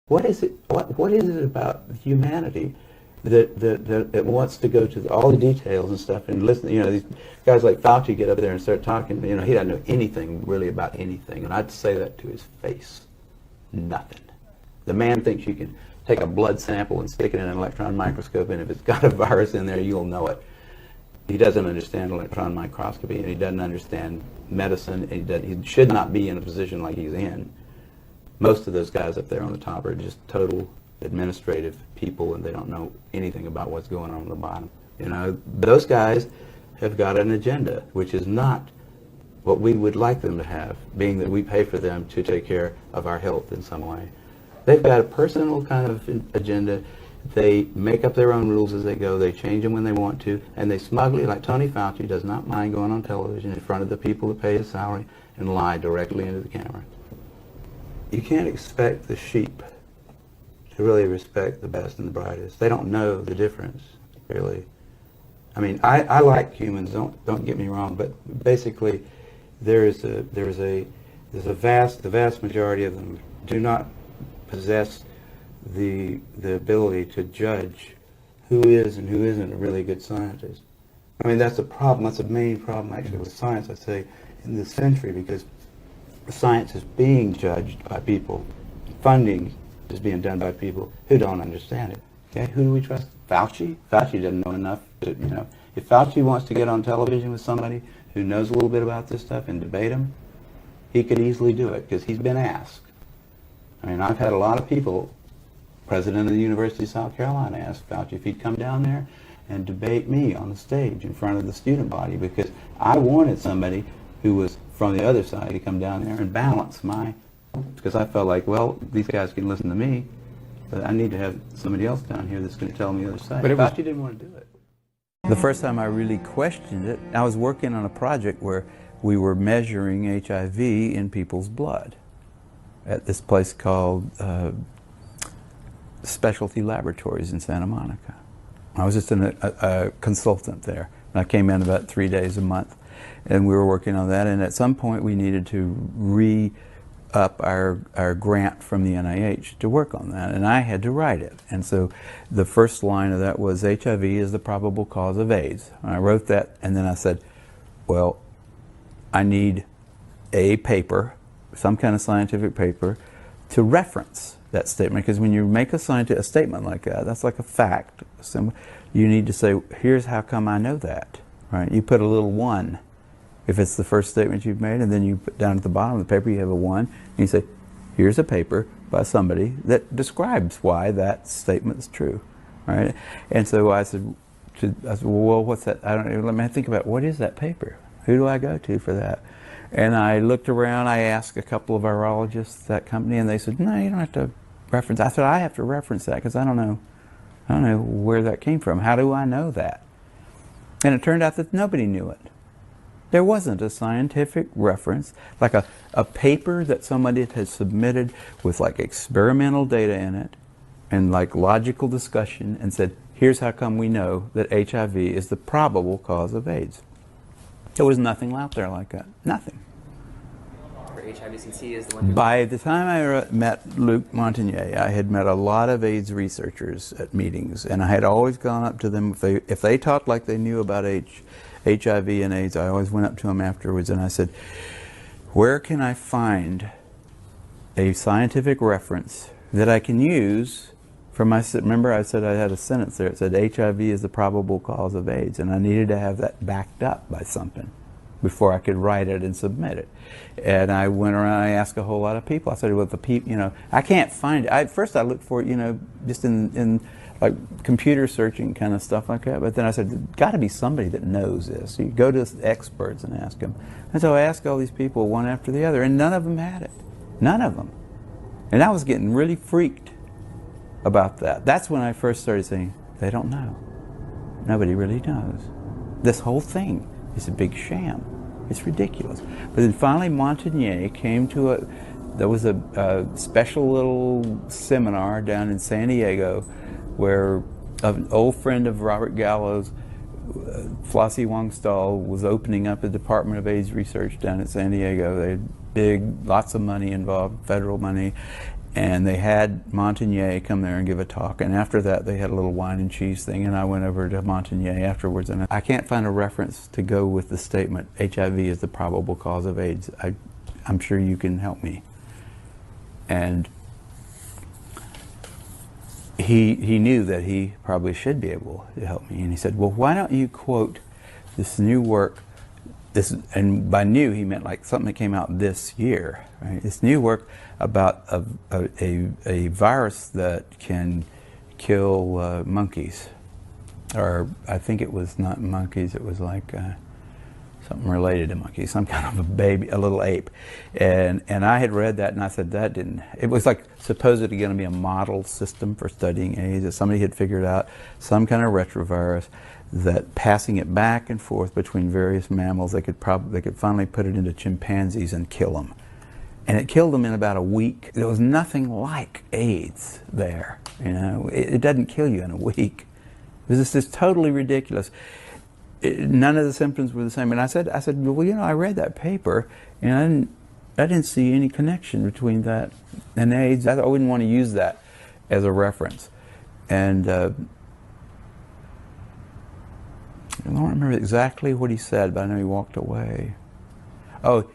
What is it? What is it about humanity that wants to go to all the details and stuff and listen? You know, these guys like Fauci get up there and start talking. You know, he doesn't know anything really about anything, and I'd say that to his face. Nothing. The man thinks you can take a blood sample and stick it in an electron microscope, and if it's got a virus in there, you'll know it. He doesn't understand electron microscopy, and he doesn't understand medicine, and he should not be in a position like he's in. Most of those guys up there on the top are just total administrative people, and they don't know anything about what's going on the bottom. You know, those guys have got an agenda, which is not what we would like them to have, being that we pay for them to take care of our health in some way. They've got a personal kind of agenda. They make up their own rules as they go. They change them when they want to, and they smugly, like Tony Fauci, does not mind going on television in front of the people that pay his salary and lie directly into the camera. You can't expect the sheep to really respect the best and the brightest. They don't know the difference, really. I mean, I like humans. Don't get me wrong, but basically, the vast majority of them do not possess the ability to judge who is and who isn't a really good scientist. I mean, that's a problem. That's a main problem, actually, with science, I say, in this century, because science is being judged by people. Funding is being done by people who don't understand it. Okay, who do we trust? Fauci? Fauci doesn't know enough. You know, if Fauci wants to get on television with somebody who knows a little bit about this stuff and debate him, he could easily do it because he's been asked. I mean, I've had a lot of people. President of the University of South Carolina asked Fauci if he'd come down there and debate me on the stage in front of the student body, because I wanted somebody who was from the other side to come down there and balance my, because I felt like, well, these guys can listen to me, but I need to have somebody else down here that's going to tell me the other side. But Fauci didn't want to do it. The first time I really questioned it, I was working on a project where we were measuring HIV in people's blood at this place called Specialty Laboratories in Santa Monica. I was just a consultant there. And I came in about 3 days a month, and we were working on that, and at some point we needed to re-up our grant from the NIH to work on that, and I had to write it. And so the first line of that was, HIV is the probable cause of AIDS. And I wrote that, and then I said, well, I need a paper, some kind of scientific paper, to reference that statement, because when you make a statement like that, that's like a fact. You need to say, here's how come I know that, right? You put a little 1 if it's the first statement you've made, and then you put down at the bottom of the paper you have a 1, and you say, here's a paper by somebody that describes why that statement's true, right? And so I said, well, what's that? I don't know, let me think about, what is that paper? Who do I go to for that? And I looked around, I asked a couple of virologists at that company, and they said, no, you don't have to reference. I said, I have to reference that because I don't know where that came from. How do I know that? And it turned out that nobody knew it. There wasn't a scientific reference, like a paper that somebody had submitted with like experimental data in it and like logical discussion and said, here's how come we know that HIV is the probable cause of AIDS. There was nothing out there like that. Nothing. For HIV, since he is the one. By the time I met Luc Montagnier, I had met a lot of AIDS researchers at meetings, and I had always gone up to them if they talked like they knew about HIV and AIDS. I always went up to them afterwards, and I said, "Where can I find a scientific reference that I can use?" Remember I said I had a sentence there. It said HIV is the probable cause of AIDS, and I needed to have that backed up by something before I could write it and submit it. And I went around, I asked a whole lot of people. I said, well, the people, I can't find it. At first I looked for it, just in like computer searching kind of stuff like that. But then I said, there's got to be somebody that knows this. So you go to experts and ask them. And so I asked all these people one after the other, and none of them had it. None of them. And I was getting really freaked about that. That's when I first started saying, they don't know. Nobody really knows. This whole thing is a big sham. It's ridiculous. But then finally Montagnier came to there was a special little seminar down in San Diego where an old friend of Robert Gallo's, Flossie Wongstall, was opening up a Department of AIDS research down at San Diego. They had lots of money involved, federal money. And they had Montagnier come there and give a talk, and after that they had a little wine and cheese thing, and I went over to Montagnier afterwards, and I can't find a reference to go with the statement, HIV is the probable cause of AIDS. I'm sure you can help me. And he knew that he probably should be able to help me, and he said, well, why don't you quote this new work, and by new he meant like something that came out this year, right? This new work about a virus that can kill monkeys, or I think it was not monkeys, it was like something related to monkeys, some kind of a baby, a little ape. And I had read that and I said that didn't, it was like supposedly going to be a model system for studying AIDS, that somebody had figured out some kind of retrovirus that passing it back and forth between various mammals, they could finally put it into chimpanzees and kill them. And it killed them in about a week. There was nothing like AIDS there. You know, it doesn't kill you in a week. It was just totally ridiculous. None of the symptoms were the same. And I said, well, you know, I read that paper, and I didn't see any connection between that and AIDS. I wouldn't want to use that as a reference. And I don't remember exactly what he said, but I know he walked away. Oh,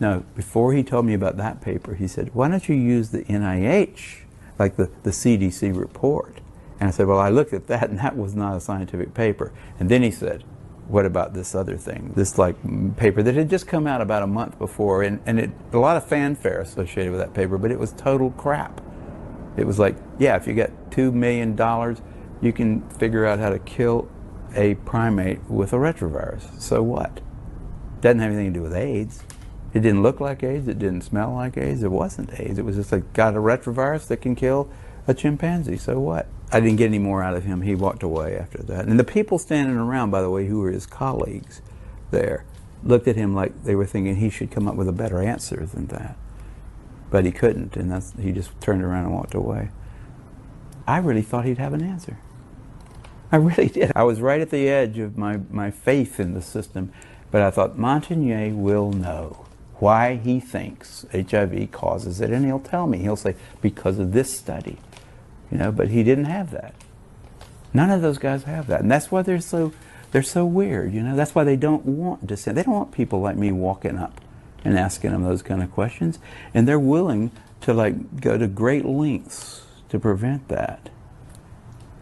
no, before he told me about that paper, he said, why don't you use the NIH, like the CDC report? And I said, well, I looked at that, and that was not a scientific paper. And then he said, what about this other thing, this like paper that had just come out about a month before, and a lot of fanfare associated with that paper, but it was total crap. It was like, yeah, if you get $2 million, you can figure out how to kill a primate with a retrovirus. So what? Doesn't have anything to do with AIDS. It didn't look like AIDS, it didn't smell like AIDS, it wasn't AIDS. It was just like, got a retrovirus that can kill a chimpanzee, so what? I didn't get any more out of him. He walked away after that. And the people standing around, by the way, who were his colleagues there, looked at him like they were thinking he should come up with a better answer than that. But he couldn't, and he just turned around and walked away. I really thought he'd have an answer. I really did. I was right at the edge of my faith in the system, but I thought Montagnier will know why he thinks HIV causes it, and he'll tell me. He'll say, because of this study. You know, but he didn't have that. None of those guys have that, and that's why they're so weird. You know, that's why they don't want dissent. They don't want people like me walking up and asking them those kind of questions, and they're willing to like go to great lengths to prevent that.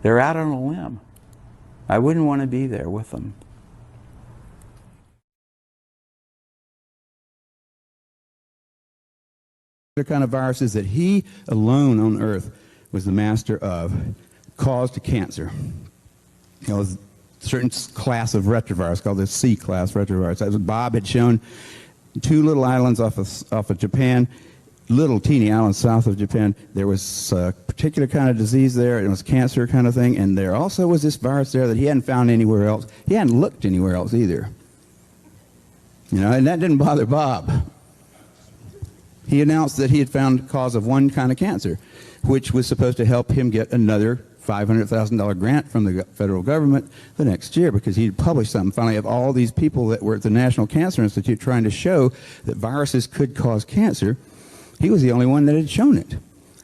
They're out on a limb. I wouldn't want to be there with them. The kind of viruses that he alone on Earth was the master of caused cancer. It was a certain class of retrovirus called the C-class retrovirus. As Bob had shown, 2 little islands off of Japan, little teeny islands south of Japan, there was a particular kind of disease there. It was cancer kind of thing, and there also was this virus there that he hadn't found anywhere else. He hadn't looked anywhere else either. You know, and that didn't bother Bob. He announced that he had found the cause of one kind of cancer, which was supposed to help him get another $500,000 grant from the federal government the next year, because he'd published something finally of all these people that were at the National Cancer Institute trying to show that viruses could cause cancer. He was the only one that had shown it.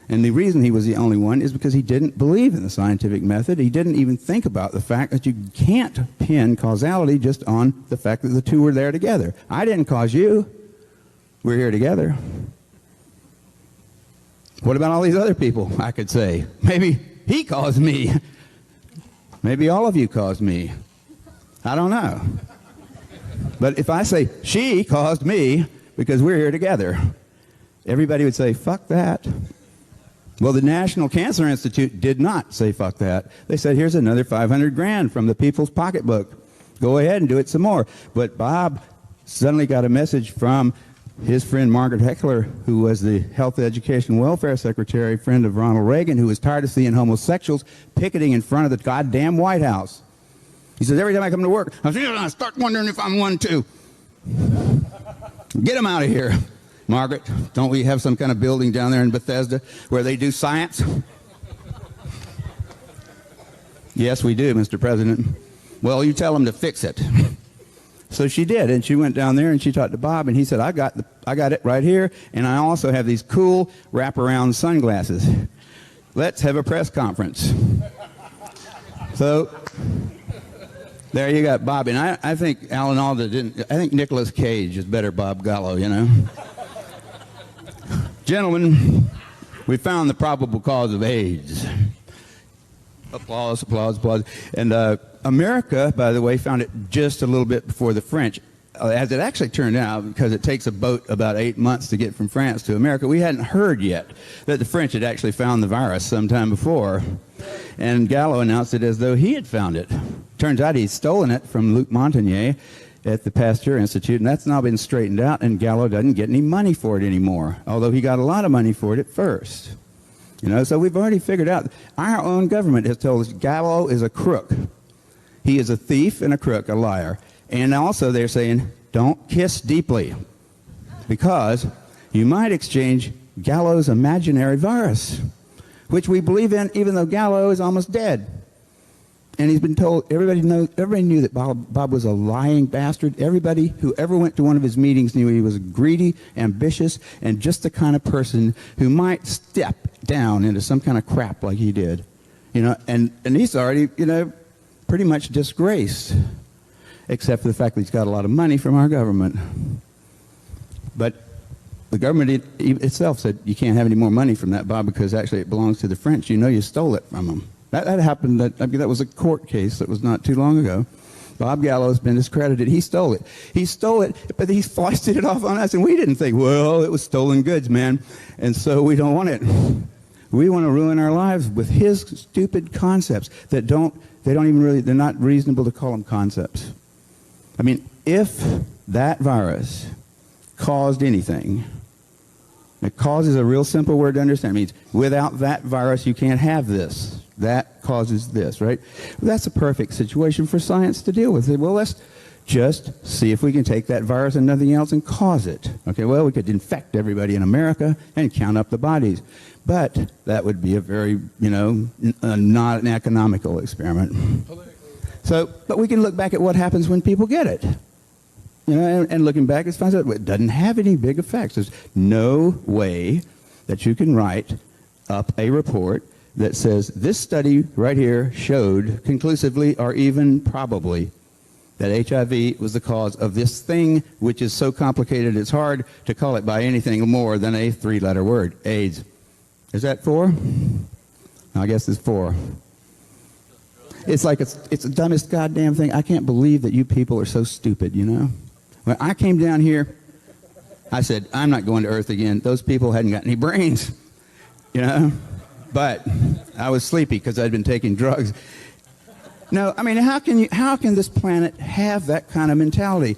And the reason he was the only one is because he didn't believe in the scientific method. He didn't even think about the fact that you can't pin causality just on the fact that the two were there together. I didn't cause you. We're here together. What about all these other people, I could say? Maybe he caused me. Maybe all of you caused me. I don't know. But if I say, she caused me because we're here together, everybody would say, fuck that. Well, the National Cancer Institute did not say fuck that. They said, here's another 500 grand from the people's pocketbook. Go ahead and do it some more. But Bob suddenly got a message from his friend Margaret Heckler, who was the Health, Education, Welfare Secretary, friend of Ronald Reagan, who was tired of seeing homosexuals picketing in front of the goddamn White House. He says, every time I come to work, I start wondering if I'm one too. Get them out of here. Margaret, don't we have some kind of building down there in Bethesda where they do science? Yes, we do, Mr. President. Well, you tell them to fix it. So she did, and she went down there and she talked to Bob, and he said, I got it right here, and I also have these cool wraparound sunglasses. Let's have a press conference. So there you got Bob, and I think Alan Alda didn't. I think Nicolas Cage is better Bob Gallo, you know. Gentlemen, we found the probable cause of AIDS. Applause, applause, applause. And America, by the way, found it just a little bit before the French. As it actually turned out, because it takes a boat about 8 months to get from France to America, we hadn't heard yet that the French had actually found the virus sometime before. And Gallo announced it as though he had found it. Turns out he'd stolen it from Luc Montagnier at the Pasteur Institute, and that's now been straightened out, and Gallo doesn't get any money for it anymore, although he got a lot of money for it at first. You know, so we've already figured out, our own government has told us Gallo is a crook. He is a thief and a crook, a liar. And also they're saying, don't kiss deeply, because you might exchange Gallo's imaginary virus, which we believe in even though Gallo is almost dead. And he's been told, everybody knew that Bob was a lying bastard. Everybody who ever went to one of his meetings knew he was greedy, ambitious, and just the kind of person who might step down into some kind of crap like he did. You know, and he's already, you know, pretty much disgraced, except for the fact that he's got a lot of money from our government. But the government itself said, you can't have any more money from that, Bob, because actually it belongs to the French. You know you stole it from them. That happened, that was a court case that was not too long ago. Bob Gallo has been discredited. He stole it. He stole it, but he foisted it off on us, and we didn't think, well, it was stolen goods, man, and so we don't want it. We want to ruin our lives with his stupid concepts that they're not reasonable to call them concepts. I mean, if that virus caused anything, it causes a real simple word to understand. It means without that virus, you can't have this. That causes this, right? Well, that's a perfect situation for science to deal with. Well, let's just see if we can take that virus and nothing else and cause it. Okay, well, we could infect everybody in America and count up the bodies. But that would be a very, you know, not an economical experiment. So, but we can look back at what happens when people get it. You know, and looking back, it finds out it doesn't have any big effects. There's no way that you can write up a report that says this study right here showed conclusively or even probably that HIV was the cause of this thing, which is so complicated it's hard to call it by anything more than a three-letter word, AIDS. Is that 4? I guess it's 4. It's like it's the dumbest goddamn thing. I can't believe that you people are so stupid, you know? When I came down here, I said, I'm not going to Earth again. Those people hadn't got any brains, you know? But I was sleepy because I'd been taking drugs. No, I mean, how can this planet have that kind of mentality?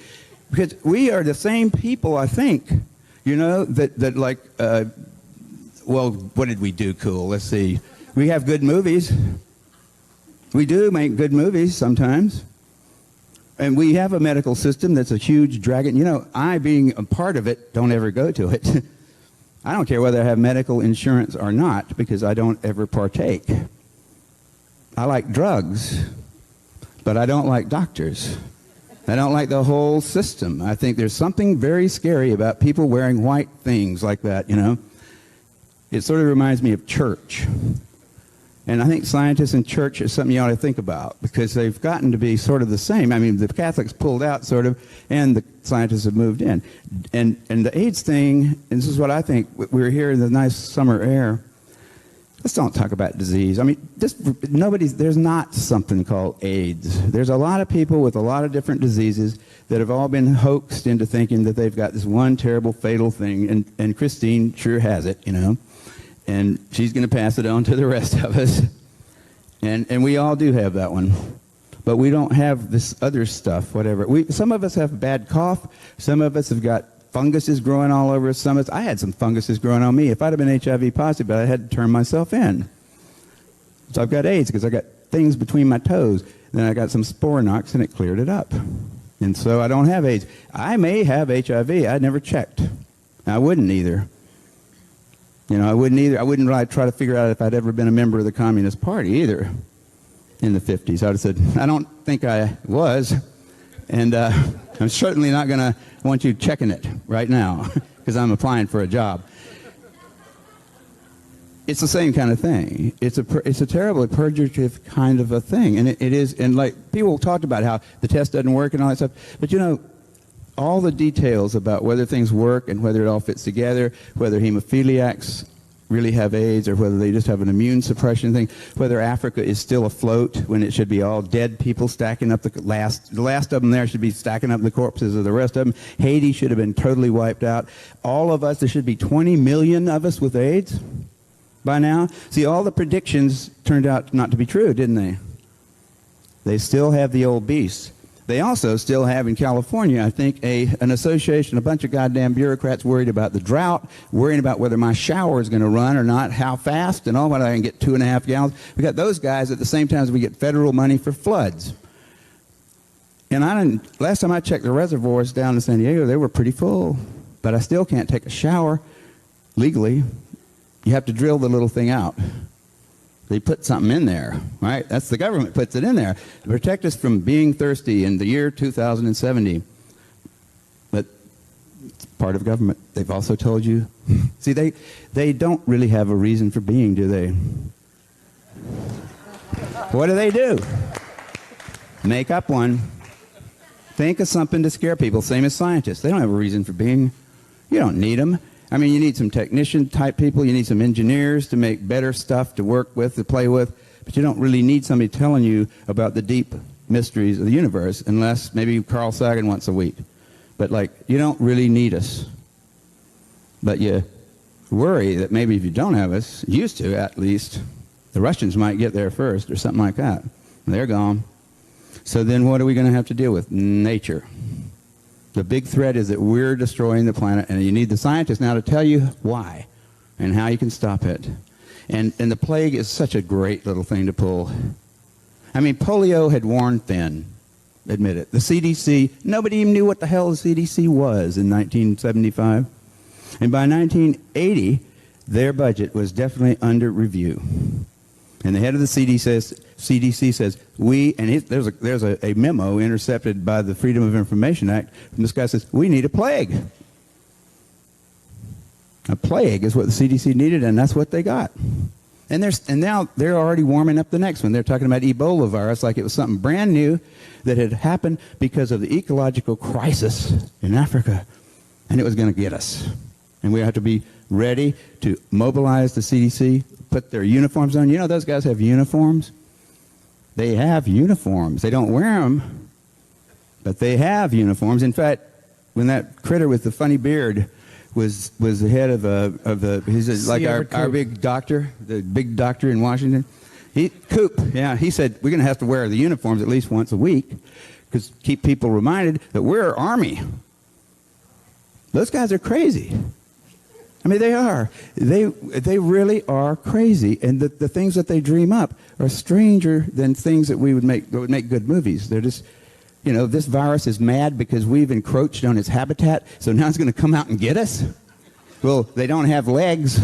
Because we are the same people, I think, you know, that like, well, what did we do cool? Let's see. We have good movies. We do make good movies sometimes. And we have a medical system that's a huge dragon. You know, I, being a part of it, don't ever go to it. I don't care whether I have medical insurance or not, because I don't ever partake. I like drugs, but I don't like doctors. I don't like the whole system. I think there's something very scary about people wearing white things like that, you know. It sort of reminds me of church. And I think scientists in church is something you ought to think about, because they've gotten to be sort of the same. I mean, the Catholics pulled out sort of, and the scientists have moved in. And the AIDS thing, and this is what I think, we're here in the nice summer air. Let's don't talk about disease. I mean, there's not something called AIDS. There's a lot of people with a lot of different diseases that have all been hoaxed into thinking that they've got this one terrible fatal thing, and Christine sure has it, you know. And she's going to pass it on to the rest of us. And we all do have that one. But we don't have this other stuff, whatever. Some of us have bad cough. Some of us have got funguses growing all over us. I had some funguses growing on me. If I'd have been HIV positive, but I had to turn myself in. So I've got AIDS because I got things between my toes. Then I got some spore knocks, and it cleared it up. And so I don't have AIDS. I may have HIV. I never checked. I wouldn't either. You know, I wouldn't either. I wouldn't really try to figure out if I'd ever been a member of the Communist Party either in the 50s. I would have said, I don't think I was, And I'm certainly not going to want you checking it right now because I'm applying for a job. It's the same kind of thing. It's a terribly purgative kind of a thing. And it is, and like people talked about how the test doesn't work and all that stuff. But you know, all the details about whether things work and whether it all fits together, whether hemophiliacs really have AIDS or whether they just have an immune suppression thing, whether Africa is still afloat when it should be all dead people stacking up the last of them there should be stacking up the corpses of the rest of them. Haiti should have been totally wiped out. All of us, there should be 20 million of us with AIDS by now. See, all the predictions turned out not to be true, didn't they? They still have the old beast. They also still have in California, I think, an association, a bunch of goddamn bureaucrats worried about the drought, worrying about whether my shower is going to run or not, how fast, and all, whether I can get 2.5 gallons. We got those guys at the same time as we get federal money for floods. And last time I checked the reservoirs down in San Diego, they were pretty full. But I still can't take a shower legally. You have to drill the little thing out. They put something in there, right? That's the government puts it in there to protect us from being thirsty in the year 2070. But it's part of government. They've also told you. See, they don't really have a reason for being, do they? What do? Make up one. Think of something to scare people, same as scientists. They don't have a reason for being. You don't need them. I mean, you need some technician-type people. You need some engineers to make better stuff to work with, to play with. But you don't really need somebody telling you about the deep mysteries of the universe, unless maybe Carl Sagan once a week. But, like, you don't really need us. But you worry that maybe if you don't have us, used to at least, the Russians might get there first or something like that. They're gone. So then what are we going to have to deal with? Nature. The big threat is that we're destroying the planet, and you need the scientists now to tell you why and how you can stop it. And the plague is such a great little thing to pull. I mean, polio had worn thin, admit it. The CDC, nobody even knew what the hell the CDC was in 1975. And by 1980, their budget was definitely under review. And the head of the CDC says, there's a memo intercepted by the Freedom of Information Act, and this guy says, we need a plague. A plague is what the CDC needed, and that's what they got. And now they're already warming up the next one. They're talking about Ebola virus like it was something brand new that had happened because of the ecological crisis in Africa, and it was going to get us. And we have to be ready to mobilize the CDC, put their uniforms on. You know, those guys have uniforms. They have uniforms. They don't wear them, but they have uniforms. In fact, when that critter with the funny beard was the head of he's like our big doctor, the big doctor in Washington. Coop, he said we're going to have to wear the uniforms at least once a week because keep people reminded that we're Army. Those guys are crazy. I mean, they are. They really are crazy, and the things that they dream up are stranger than things that would make good movies. They're just, you know, this virus is mad because we've encroached on its habitat, so now it's going to come out and get us? Well, they don't have legs.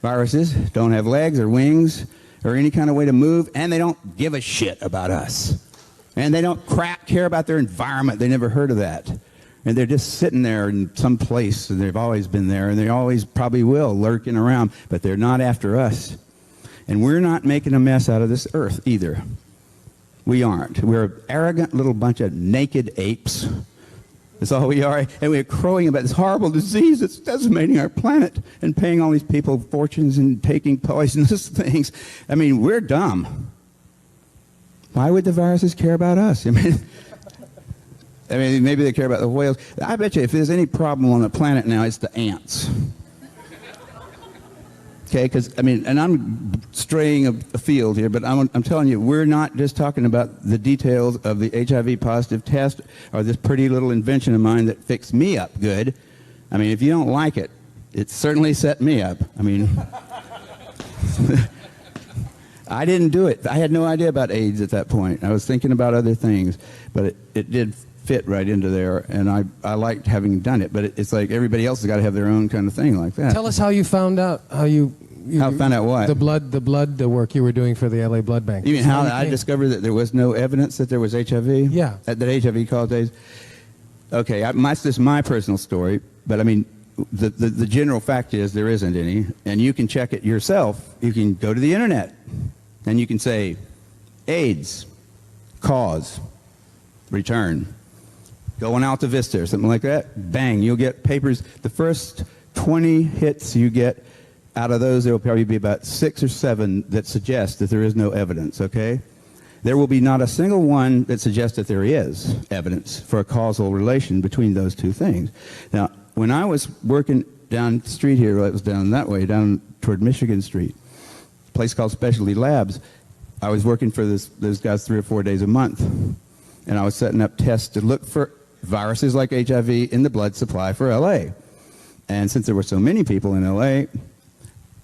Viruses don't have legs or wings or any kind of way to move, and they don't give a shit about us. And they don't care about their environment. They never heard of that. And they're just sitting there in some place, and they've always been there, and they always probably will, lurking around, but they're not after us. And we're not making a mess out of this earth either. We aren't. We're an arrogant little bunch of naked apes. That's all we are. And we're crowing about this horrible disease that's decimating our planet and paying all these people fortunes and taking poisonous things. I mean, we're dumb. Why would the viruses care about us? I mean, maybe they care about the whales. I bet you if there's any problem on the planet now, it's the ants. Okay, because, I mean, and I'm straying afield here, but I'm telling you, we're not just talking about the details of the HIV positive test or this pretty little invention of mine that fixed me up good. I mean, if you don't like it, it certainly set me up. I mean, I didn't do it. I had no idea about AIDS at that point. I was thinking about other things, but it did fit right into there, and I liked having done it, but it's like everybody else has got to have their own kind of thing like that. Tell us how you found out, how you How found out what? The blood work you were doing for the LA Blood Bank. You mean how I discovered that there was no evidence that there was HIV? Yeah. That HIV caused AIDS? Okay, this is my personal story, but I mean, the general fact is there isn't any, and you can check it yourself. You can go to the internet, and you can say, AIDS, cause, return. Go on Alta Vista or something like that. Bang, you'll get papers. The first 20 hits you get, out of those, there will probably be about 6 or 7 that suggest that there is no evidence, okay? There will be not a single one that suggests that there is evidence for a causal relation between those two things. Now, when I was working down the street here, it was down that way, down toward Michigan Street, a place called Specialty Labs, I was working for those guys 3 or 4 days a month, and I was setting up tests to look for viruses like HIV in the blood supply for LA. And since there were so many people in LA,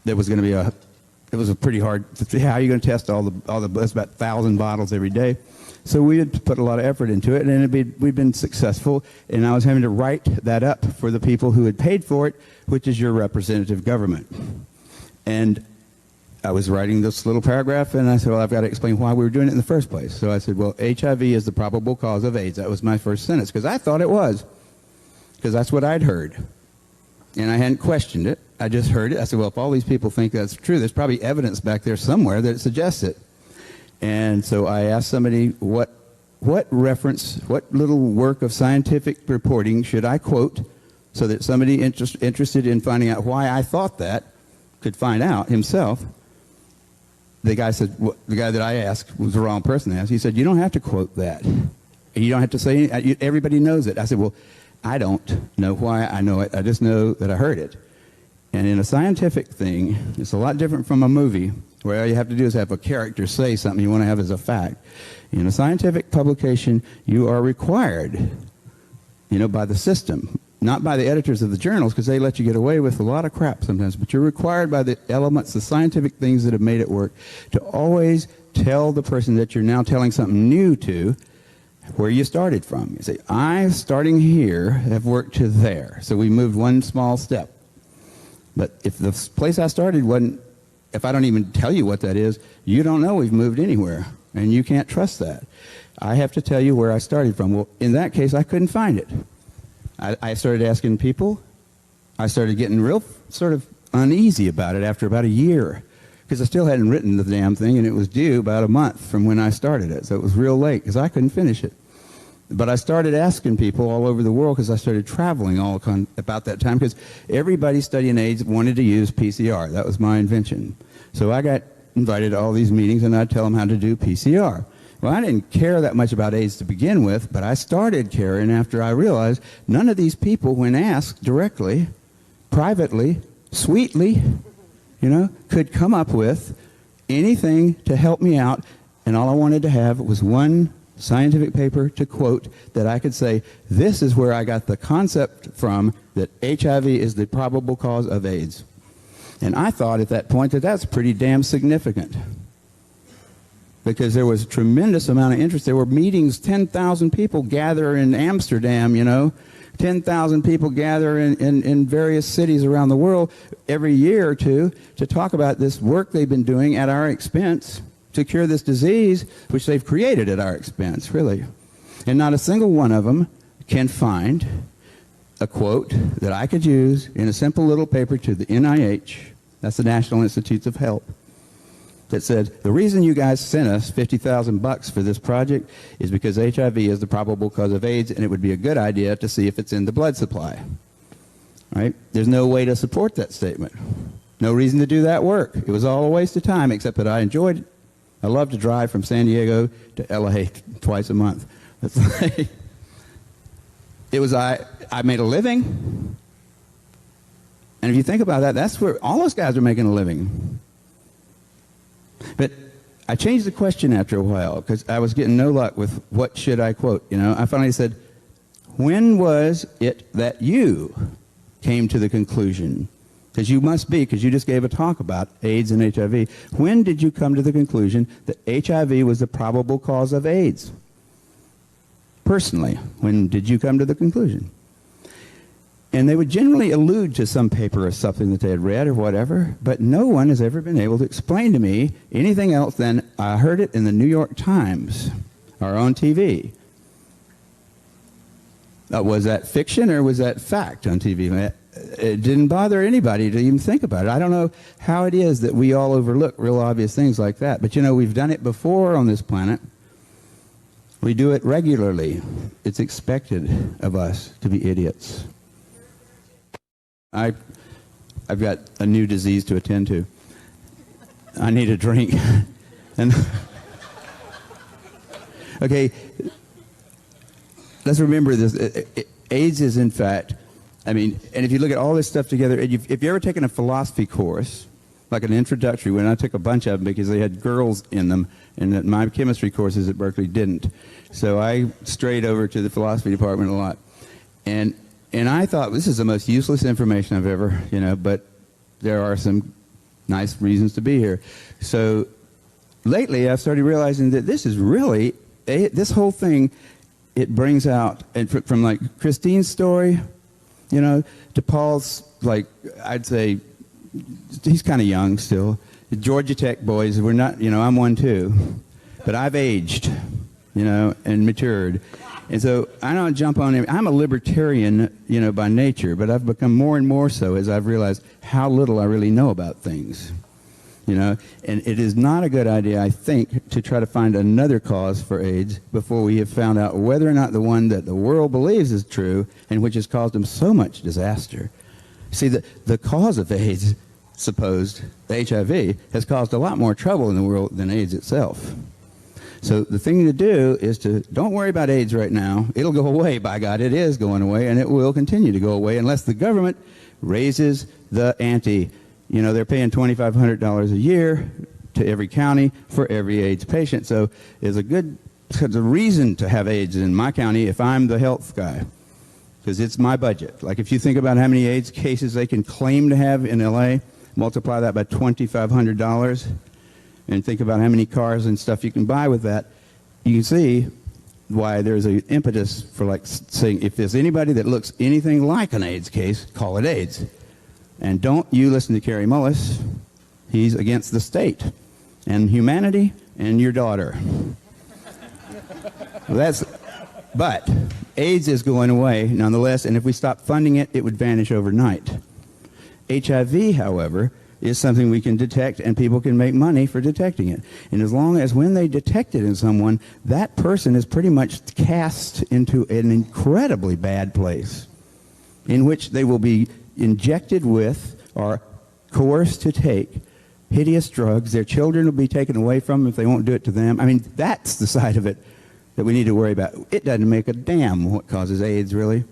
there was going to be it was a pretty hard to see how are you going to test all the blood. It's about 1,000 bottles every day. So we had put a lot of effort into it, and we've been successful. And I was having to write that up for the people who had paid for it, which is your representative government. And I was writing this little paragraph, and I said, well, I've got to explain why we were doing it in the first place. So I said, well, HIV is the probable cause of AIDS. That was my first sentence, because I thought it was, because that's what I'd heard. And I hadn't questioned it. I just heard it. I said, well, if all these people think that's true, there's probably evidence back there somewhere that suggests it. And so I asked somebody, what reference, what little work of scientific reporting should I quote so that somebody interested in finding out why I thought that could find out himself? The guy said, well, the guy that I asked was the wrong person to ask. He said, you don't have to quote that. You don't have to say anything. Everybody knows it. I said, well, I don't know why I know it. I just know that I heard it. And in a scientific thing, it's a lot different from a movie where all you have to do is have a character say something you want to have as a fact. In a scientific publication, you are required, by the system, not by the editors of the journals, because they let you get away with a lot of crap sometimes, but you're required by the elements, the scientific things that have made it work, to always tell the person that you're now telling something new to where you started from. You say, I'm starting here, have worked to there. So we moved one small step. But if the place I started wasn't, if I don't even tell you what that is, you don't know we've moved anywhere, and you can't trust that. I have to tell you where I started from. Well, in that case, I couldn't find it. I started asking people. I started getting real sort of uneasy about it after about a year, because I still hadn't written the damn thing, and it was due about a month from when I started it. So it was real late, because I couldn't finish it. But I started asking people all over the world, because I started traveling about that time, because everybody studying AIDS wanted to use PCR. That was my invention. So I got invited to all these meetings, and I'd tell them how to do PCR. Well, I didn't care that much about AIDS to begin with, but I started caring after I realized none of these people, when asked directly, privately, sweetly, could come up with anything to help me out, and all I wanted to have was one scientific paper to quote that I could say, this is where I got the concept from that HIV is the probable cause of AIDS. And I thought at that point that that's pretty damn significant, because there was a tremendous amount of interest. There were meetings, 10,000 people gather in Amsterdam, 10,000 people gather in various cities around the world every year or two to talk about this work they've been doing at our expense to cure this disease, which they've created at our expense, really. And not a single one of them can find a quote that I could use in a simple little paper to the NIH, that's the National Institutes of Health, that said, the reason you guys sent us $50,000 for this project is because HIV is the probable cause of AIDS, and it would be a good idea to see if it's in the blood supply. Right? There's no way to support that statement. No reason to do that work. It was all a waste of time, except that I enjoyed it. I love to drive from San Diego to LA twice a month. I made a living. And if you think about that, that's where all those guys are making a living. But I changed the question after a while, because I was getting no luck with what should I quote. I finally said, when was it that you came to the conclusion? Because you must be, because you just gave a talk about AIDS and HIV. When did you come to the conclusion that HIV was the probable cause of AIDS? Personally, when did you come to the conclusion? And they would generally allude to some paper or something that they had read or whatever, but no one has ever been able to explain to me anything else than I heard it in the New York Times or on TV. Was that fiction or was that fact on TV? It didn't bother anybody to even think about it. I don't know how it is that we all overlook real obvious things like that. But you know, we've done it before on this planet. We do it regularly. It's expected of us to be idiots. I've got a new disease to attend to. I need a drink. And okay, let's remember this. AIDS is, in fact, I mean, and if you look at all this stuff together, if you've ever taken a philosophy course, like an introductory one, I took a bunch of them because they had girls in them, and that my chemistry courses at Berkeley didn't. So I strayed over to the philosophy department a lot. And I thought, this is the most useless information I've ever, you know, but there are some nice reasons to be here. So lately I've started realizing that this is really, this whole thing, it brings out, and from like Christine's story, you know, to Paul's, like, I'd say, he's kind of young still. The Georgia Tech boys, we're not, you know, I'm one too, but I've aged, you know, and matured. And so I don't jump on him. I'm a libertarian, you know, by nature, but I've become more and more so as I've realized how little I really know about things, you know. And it is not a good idea, I think, to try to find another cause for AIDS before we have found out whether or not the one that the world believes is true and which has caused them so much disaster. See, the cause of AIDS, supposed, HIV, has caused a lot more trouble in the world than AIDS itself. So the thing to do is to don't worry about AIDS right now. It'll go away, by God. It is going away, and it will continue to go away unless the government raises the ante. You know, they're paying $2,500 a year to every county for every AIDS patient. So there's a reason to have AIDS in my county if I'm the health guy, because it's my budget. Like if you think about how many AIDS cases they can claim to have in LA, multiply that by $2,500, and think about how many cars and stuff you can buy with that, you can see why there's an impetus for like saying, if there's anybody that looks anything like an AIDS case, call it AIDS. And don't you listen to Kary Mullis. He's against the state and humanity and your daughter. But AIDS is going away nonetheless, and if we stop funding it, it would vanish overnight. HIV, however, is something we can detect, and people can make money for detecting it. And as long as when they detect it in someone, that person is pretty much cast into an incredibly bad place in which they will be injected with or coerced to take hideous drugs. Their children will be taken away from them if they won't do it to them. I mean, that's the side of it that we need to worry about. It doesn't make a damn what causes AIDS, really.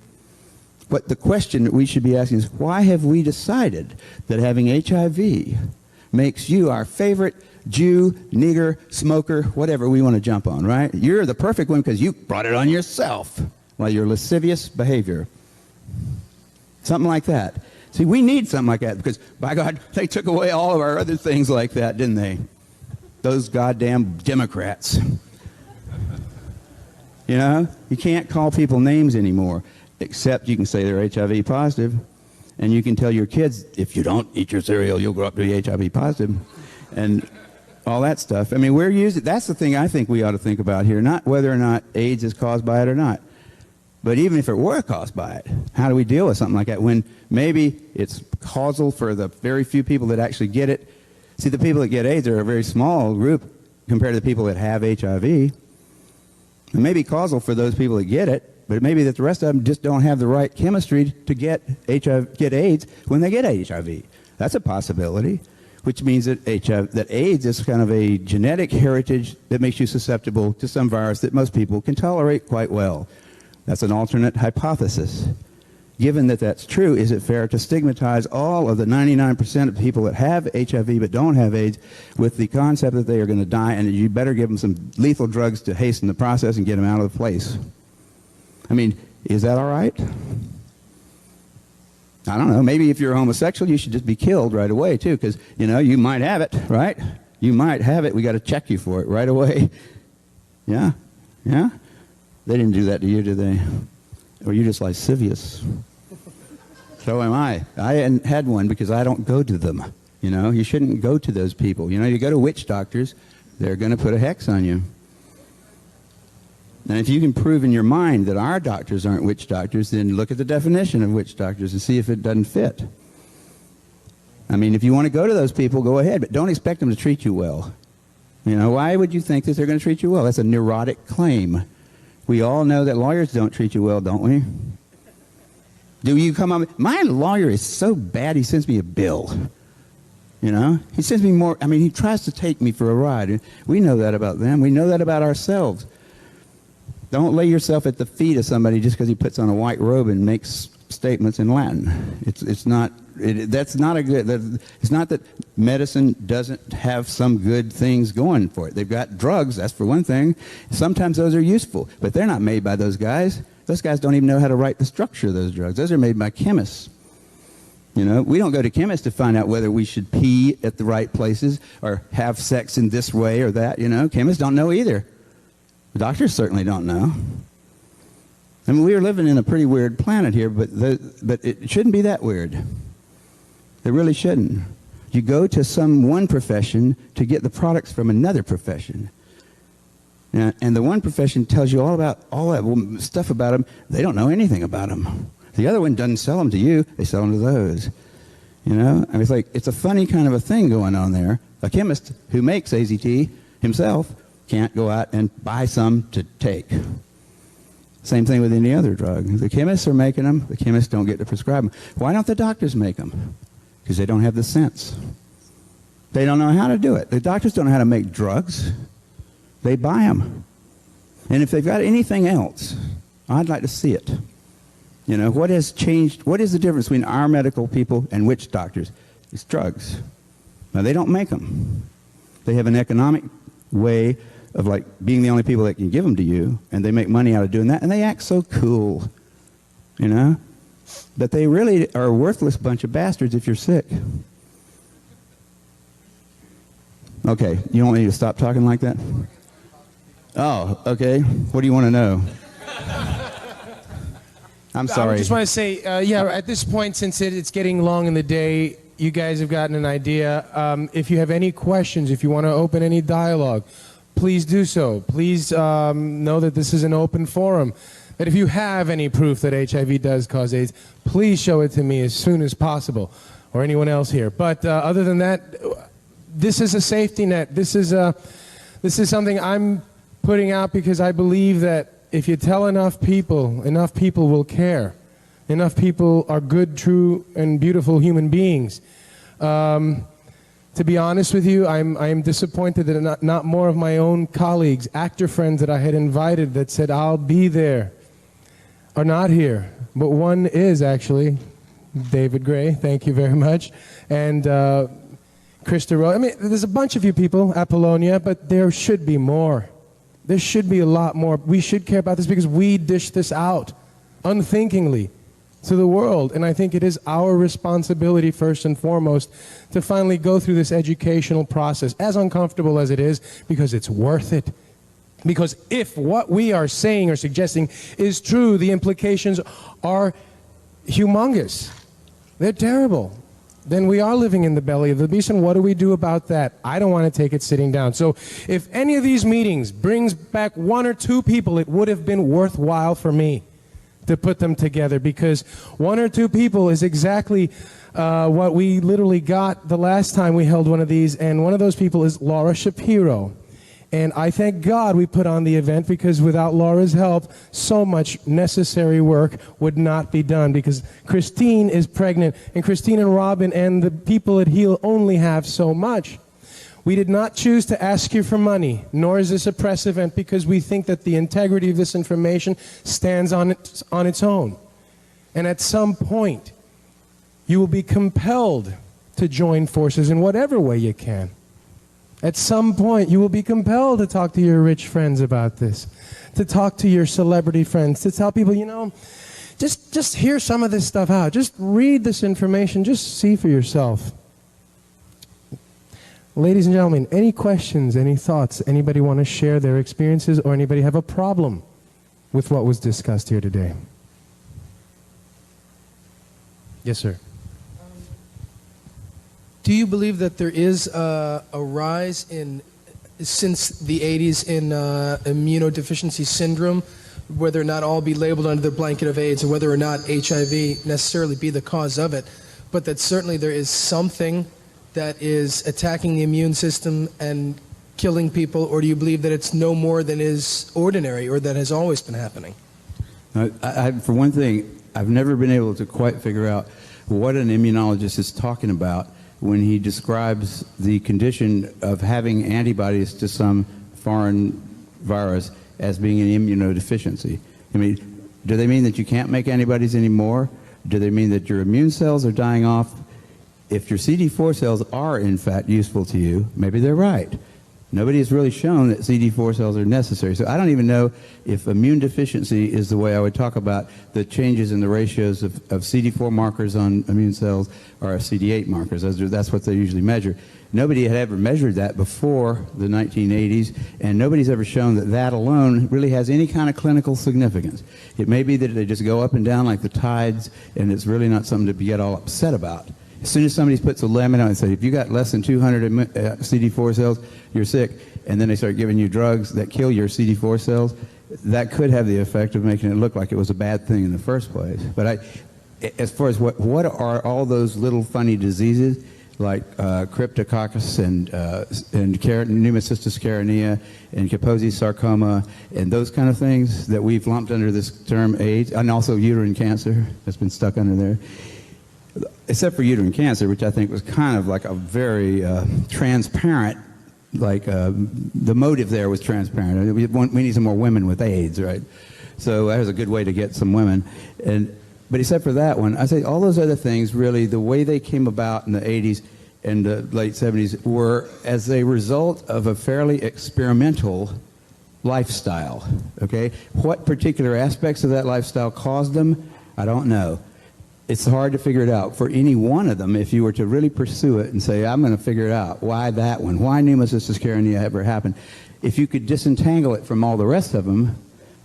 But the question that we should be asking is, why have we decided that having HIV makes you our favorite Jew, nigger, smoker, whatever we want to jump on, right? You're the perfect one because you brought it on yourself by your lascivious behavior. Something like that. See, we need something like that because, by God, they took away all of our other things like that, didn't they? Those goddamn Democrats. You know, you can't call people names anymore. Except you can say they're HIV positive, and you can tell your kids, if you don't eat your cereal, you'll grow up to be HIV positive, and all that stuff. I mean, that's the thing I think we ought to think about here, not whether or not AIDS is caused by it or not, but even if it were caused by it, how do we deal with something like that when maybe it's causal for the very few people that actually get it? See, the people that get AIDS are a very small group compared to the people that have HIV. It may be causal for those people that get it, but it may be that the rest of them just don't have the right chemistry to get AIDS when they get HIV. That's a possibility, which means that AIDS is kind of a genetic heritage that makes you susceptible to some virus that most people can tolerate quite well. That's an alternate hypothesis. Given that that's true, is it fair to stigmatize all of the 99% of people that have HIV but don't have AIDS with the concept that they are going to die and that you better give them some lethal drugs to hasten the process and get them out of the place? I mean, is that all right? I don't know. Maybe if you're homosexual, you should just be killed right away, too, because, you know, you might have it, right? You might have it. We got to check you for it right away. Yeah? Yeah? They didn't do that to you, did they? Or you just lascivious? So am I. I hadn't had one because I don't go to them. You know, you shouldn't go to those people. You know, you go to witch doctors, they're going to put a hex on you. And if you can prove in your mind that our doctors aren't witch doctors, then look at the definition of witch doctors and see if it doesn't fit. I mean, if you want to go to those people, go ahead, but don't expect them to treat you well. You know, why would you think that they're going to treat you well? That's a neurotic claim. We all know that lawyers don't treat you well, don't we? Do you come on? My lawyer is so bad, he sends me a bill. You know, he sends me more. I mean, he tries to take me for a ride. We know that about them. We know that about ourselves. Don't lay yourself at the feet of somebody just because he puts on a white robe and makes statements in Latin. It's not. That's not a good. It's not that medicine doesn't have some good things going for it. They've got drugs. That's for one thing. Sometimes those are useful, but they're not made by those guys. Those guys don't even know how to write the structure of those drugs. Those are made by chemists. You know, we don't go to chemists to find out whether we should pee at the right places or have sex in this way or that. You know, chemists don't know either. The doctors certainly don't know. I mean, we are living in a pretty weird planet here, but it shouldn't be that weird. It really shouldn't. You go to one profession to get the products from another profession. And the one profession tells you all that stuff about them. They don't know anything about them. The other one doesn't sell them to you. They sell them to those. You know? I mean, it's a funny kind of a thing going on there. A chemist who makes AZT himself can't go out and buy some to take. Same thing with any other drug. The chemists are making them. The chemists don't get to prescribe them. Why don't the doctors make them? Because they don't have the sense. They don't know how to do it. The doctors don't know how to make drugs. They buy them. And if they've got anything else, I'd like to see it. You know, what has changed? What is the difference between our medical people and witch doctors? It's drugs. Now, they don't make them. They have an economic way of like being the only people that can give them to you, and they make money out of doing that, and they act so cool, you know? But they really are a worthless bunch of bastards if you're sick. Okay, you want me to stop talking like that? Oh, okay. What do you want to know? I'm sorry. I just want to say, at this point, since it's getting long in the day, you guys have gotten an idea. If you have any questions, if you want to open any dialogue, please do so. Please know that this is an open forum. That if you have any proof that HIV does cause AIDS, please show it to me as soon as possible, or anyone else here. But other than that, this is a safety net. This is something I'm putting out because I believe that if you tell enough people will care. Enough people are good, true, and beautiful human beings. To be honest with you, I'm disappointed that not more of my own colleagues, actor friends that I had invited that said, I'll be there, are not here. But one is actually David Gray, thank you very much, and Krista Rowe. I mean, there's a bunch of you people, Apollonia, but there should be more. There should be a lot more. We should care about this because we dish this out unthinkingly to the world. And I think it is our responsibility, first and foremost, to finally go through this educational process, as uncomfortable as it is, because it's worth it. Because if what we are saying or suggesting is true, the implications are humongous. They're terrible. Then we are living in the belly of the beast, and what do we do about that? I don't want to take it sitting down. So if any of these meetings brings back one or two people, it would have been worthwhile for me to put them together, because one or two people is exactly what we literally got the last time we held one of these, and one of those people is Laura Shapiro. And I thank God we put on the event, because without Laura's help, so much necessary work would not be done, because Christine is pregnant, and Christine and Robin and the people at HEAL only have so much. We did not choose to ask you for money, nor is this a press event, because we think that the integrity of this information stands on its own. And at some point, you will be compelled to join forces in whatever way you can. At some point, you will be compelled to talk to your rich friends about this, to talk to your celebrity friends, to tell people, you know, just hear some of this stuff out. Just read this information. Just see for yourself. Ladies and gentlemen, any questions, any thoughts? Anybody want to share their experiences, or anybody have a problem with what was discussed here today? Yes, sir. Do you believe that there is a rise in, since the 80s, in immunodeficiency syndrome, whether or not all be labeled under the blanket of AIDS, or whether or not HIV necessarily be the cause of it, but that certainly there is something that is attacking the immune system and killing people, or do you believe that it's no more than is ordinary or that has always been happening? For one thing, I've never been able to quite figure out what an immunologist is talking about when he describes the condition of having antibodies to some foreign virus as being an immunodeficiency. I mean, do they mean that you can't make antibodies anymore? Do they mean that your immune cells are dying off? If your CD4 cells are in fact useful to you, maybe they're right. Nobody has really shown that CD4 cells are necessary. So I don't even know if immune deficiency is the way I would talk about the changes in the ratios of CD4 markers on immune cells or CD8 markers. That's what they usually measure. Nobody had ever measured that before the 1980s, and nobody's ever shown that that alone really has any kind of clinical significance. It may be that they just go up and down like the tides, and it's really not something to get all upset about. As soon as somebody puts a lemon on and says, if you got less than 200 CD4 cells, you're sick, and then they start giving you drugs that kill your CD4 cells, that could have the effect of making it look like it was a bad thing in the first place. But as far as what are all those little funny diseases, like cryptococcus and pneumocystis carinea and Kaposi sarcoma and those kind of things that we've lumped under this term AIDS, and also uterine cancer that's been stuck under there. Except for uterine cancer, which I think was kind of like a very transparent, like the motive there was transparent. We need some more women with AIDS, right? So that was a good way to get some women. But except for that one, I say all those other things, really, the way they came about in the 80s and the late 70s were as a result of a fairly experimental lifestyle, okay? What particular aspects of that lifestyle caused them, I don't know. It's hard to figure it out. For any one of them, if you were to really pursue it and say, I'm going to figure it out, why that one? Why pneumocystis carinea ever happened? If you could disentangle it from all the rest of them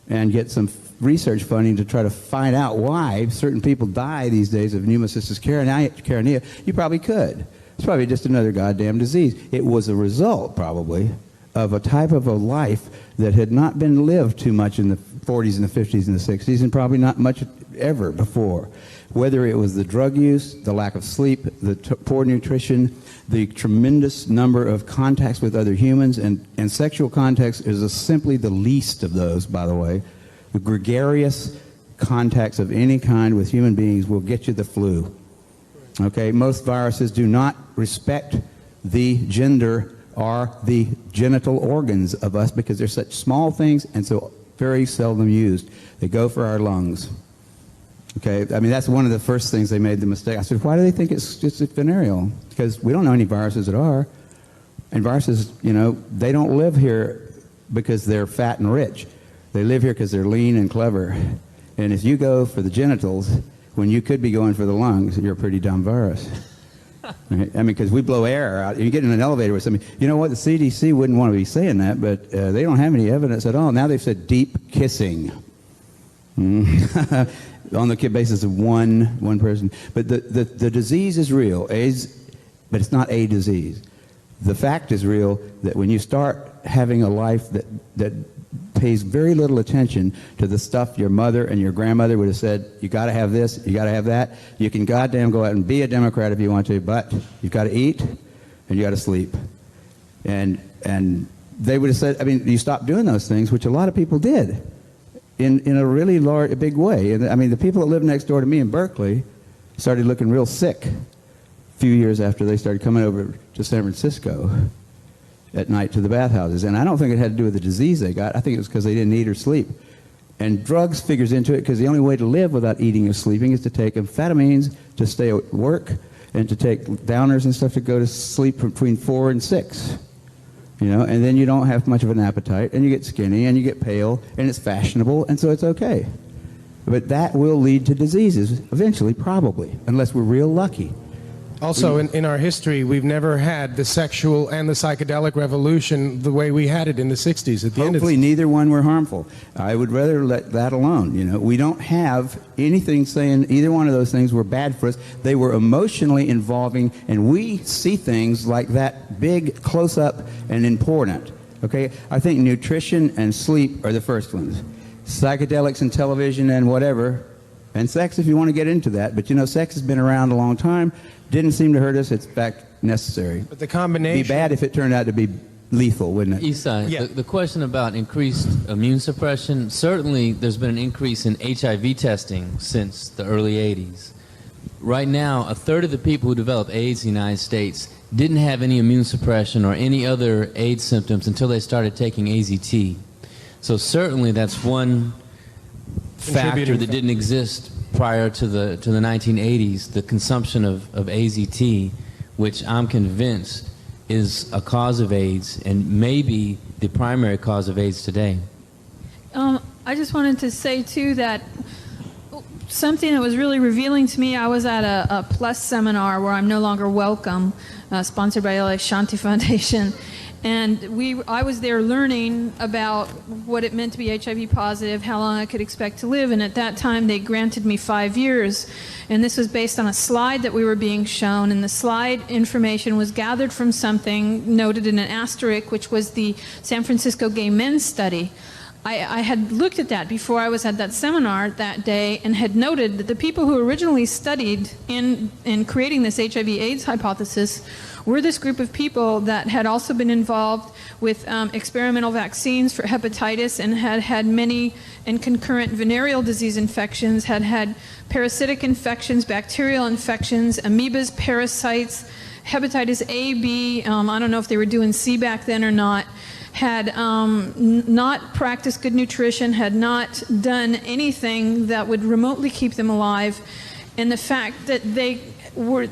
and get some research funding to try to find out why certain people die these days of pneumocystis carinea, you probably could. It's probably just another goddamn disease. It was a result, probably, of a type of a life that had not been lived too much in the 40s and the 50s and the 60s, and probably not much ever before. Whether it was the drug use, the lack of sleep, the poor nutrition, the tremendous number of contacts with other humans, and sexual contacts is simply the least of those, by the way. The gregarious contacts of any kind with human beings will get you the flu. Okay, most viruses do not respect the gender or the genital organs of us because they're such small things and so very seldom used. They go for our lungs. Okay, I mean, that's one of the first things they made the mistake. I said, why do they think it's just venereal? Because we don't know any viruses that are. And viruses, you know, they don't live here because they're fat and rich. They live here because they're lean and clever. And if you go for the genitals when you could be going for the lungs, you're a pretty dumb virus. Right? I mean, because we blow air out. You get in an elevator with somebody. You know what? The CDC wouldn't want to be saying that, but they don't have any evidence at all. Now they've said deep kissing. On the basis of one person. But the disease is real, AIDS, but it's not a disease. The fact is real that when you start having a life that pays very little attention to the stuff your mother and your grandmother would have said, you got to have this, you got to have that. You can goddamn go out and be a Democrat if you want to, but you've got to eat and you got to sleep. And they would have said, I mean, you stop doing those things, which a lot of people did. In a really big way. And I mean, the people that lived next door to me in Berkeley started looking real sick a few years after they started coming over to San Francisco at night to the bathhouses. And I don't think it had to do with the disease they got. I think it was because they didn't eat or sleep. And drugs figures into it because the only way to live without eating or sleeping is to take amphetamines to stay at work and to take downers and stuff to go to sleep between 4 and 6. You know, and then you don't have much of an appetite, and you get skinny, and you get pale, and it's fashionable, and so it's okay. But that will lead to diseases eventually, probably, unless we're real lucky. Also, in our history, we've never had the sexual and the psychedelic revolution the way we had it in the 60s. At the end of Hopefully neither one were harmful. I would rather let that alone. You know, we don't have anything saying either one of those things were bad for us. They were emotionally involving, and we see things like that big, close-up, and important. Okay? I think nutrition and sleep are the first ones. Psychedelics and television and whatever, and sex if you want to get into that. But you know, sex has been around a long time. Didn't seem to hurt us. It's in fact necessary. But the combination... It'd be bad if it turned out to be lethal, wouldn't it? Isai, Yeah. the question about increased immune suppression, certainly there's been an increase in HIV testing since the early 80s. Right now, a third of the people who develop AIDS in the United States didn't have any immune suppression or any other AIDS symptoms until they started taking AZT. So certainly that's one factor that didn't exist prior to the 1980s, the consumption of AZT, which I'm convinced is a cause of AIDS and maybe the primary cause of AIDS today. I just wanted to say, too, that something that was really revealing to me, I was at a PLUS seminar where I'm no longer welcome, sponsored by LA Shanti Foundation. And I was there learning about what it meant to be HIV positive, how long I could expect to live, and at that time they granted me 5 years. And this was based on a slide that we were being shown, and the slide information was gathered from something noted in an asterisk, which was the San Francisco Gay Men's Study. I had looked at that before I was at that seminar that day and had noted that the people who originally studied in creating this HIV/AIDS hypothesis were this group of people that had also been involved with experimental vaccines for hepatitis and had had many and concurrent venereal disease infections, had had parasitic infections, bacterial infections, amoebas, parasites, hepatitis A, B, I don't know if they were doing C back then or not, had not practiced good nutrition, had not done anything that would remotely keep them alive, and the fact that they were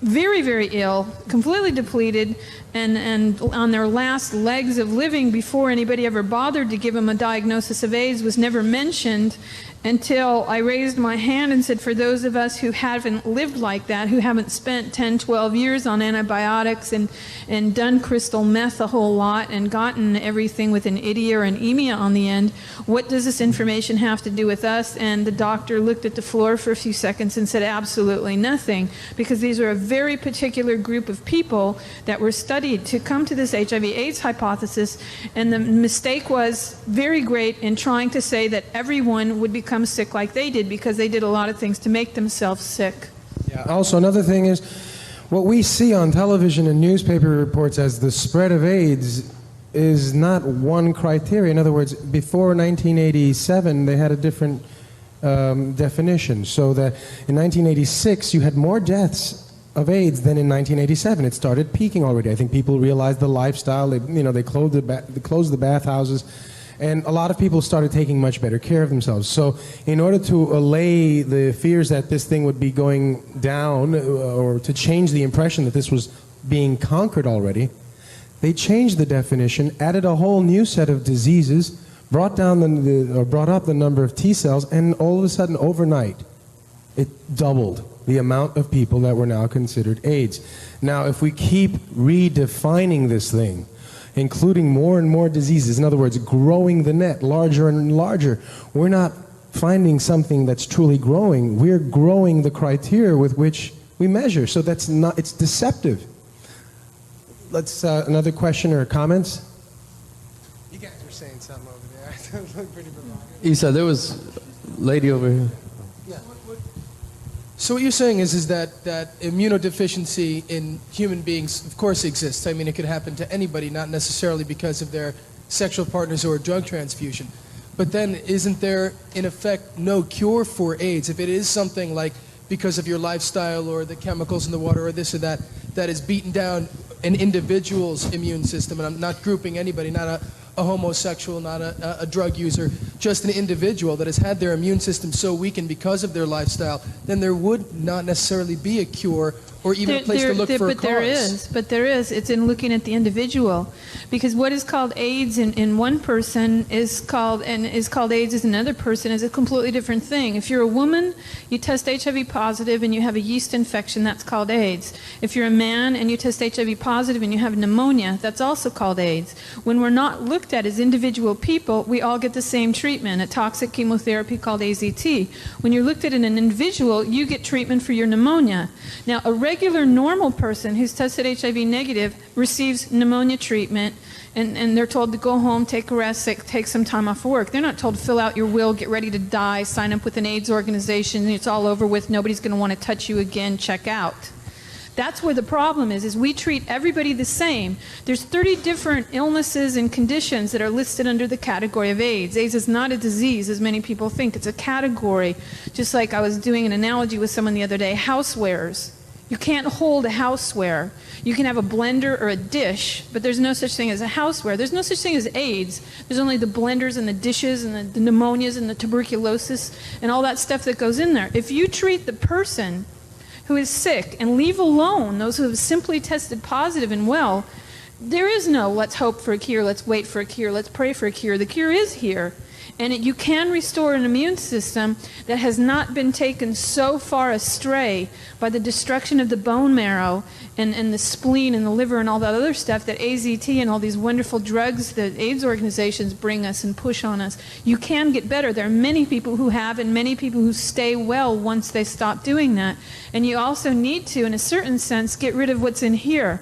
very, very ill, completely depleted, and on their last legs of living before anybody ever bothered to give them a diagnosis of AIDS was never mentioned until I raised my hand and said, for those of us who haven't lived like that, who haven't spent 10, 12 years on antibiotics and done crystal meth a whole lot and gotten everything with an idia or an emia on the end, what does this information have to do with us? And the doctor looked at the floor for a few seconds and said, absolutely nothing, because these are a very particular group of people that were studied to come to this HIV/AIDS hypothesis, and the mistake was very great in trying to say that everyone would become sick like they did, because they did a lot of things to make themselves sick. Yeah. Also, another thing is, what we see on television and newspaper reports as the spread of AIDS is not one criteria. In other words, before 1987, they had a different definition. So that in 1986, you had more deaths of AIDS than in 1987. It started peaking already. I think people realized the lifestyle. They closed the bathhouses. And a lot of people started taking much better care of themselves. So in order to allay the fears that this thing would be going down, or to change the impression that this was being conquered already, they changed the definition, added a whole new set of diseases, brought up the number of T cells, and all of a sudden, overnight, it doubled the amount of people that were now considered AIDS. Now, if we keep redefining this thing, including more and more diseases, in other words, growing the net larger and larger, we're not finding something that's truly growing. We're growing the criteria with which we measure. So that's not, it's deceptive. Let's, another question or comments? You guys are saying something over there. Look pretty provocative. Isa, there was a lady over here. Yeah. So what you're saying is that immunodeficiency in human beings, of course, exists. I mean, it could happen to anybody, not necessarily because of their sexual partners or drug transfusion. But then isn't there, in effect, no cure for AIDS? If it is something like because of your lifestyle or the chemicals in the water or this or that, that has beaten down an individual's immune system, and I'm not grouping anybody, not a homosexual, not a drug user, just an individual that has had their immune system so weakened because of their lifestyle, then there would not necessarily be a cure Or even a place to look for a cause. But there is. It's in looking at the individual. Because what is called AIDS in one person is called AIDS in another person is a completely different thing. If you're a woman, you test HIV positive and you have a yeast infection, that's called AIDS. If you're a man and you test HIV positive and you have pneumonia, that's also called AIDS. When we're not looked at as individual people, we all get the same treatment, a toxic chemotherapy called AZT. When you're looked at in an individual, you get treatment for your pneumonia. Now, a regular normal person who's tested HIV negative receives pneumonia treatment, and they're told to go home, take a rest, take some time off work. They're not told to fill out your will, get ready to die, sign up with an AIDS organization, it's all over with, nobody's going to want to touch you again, check out. That's where the problem is we treat everybody the same. There's 30 different illnesses and conditions that are listed under the category of AIDS. AIDS is not a disease, as many people think. It's a category. Just like I was doing an analogy with someone the other day, housewares. You can't hold a houseware. You can have a blender or a dish, but there's no such thing as a houseware. There's no such thing as AIDS. There's only the blenders and the dishes and the pneumonias and the tuberculosis and all that stuff that goes in there. If you treat the person who is sick and leave alone those who have simply tested positive and well, there is no let's hope for a cure, let's wait for a cure, let's pray for a cure. The cure is here. And you can restore an immune system that has not been taken so far astray by the destruction of the bone marrow and the spleen and the liver and all that other stuff that AZT and all these wonderful drugs that AIDS organizations bring us and push on us. You can get better. There are many people who have and many people who stay well once they stop doing that. And you also need to, in a certain sense, get rid of what's in here,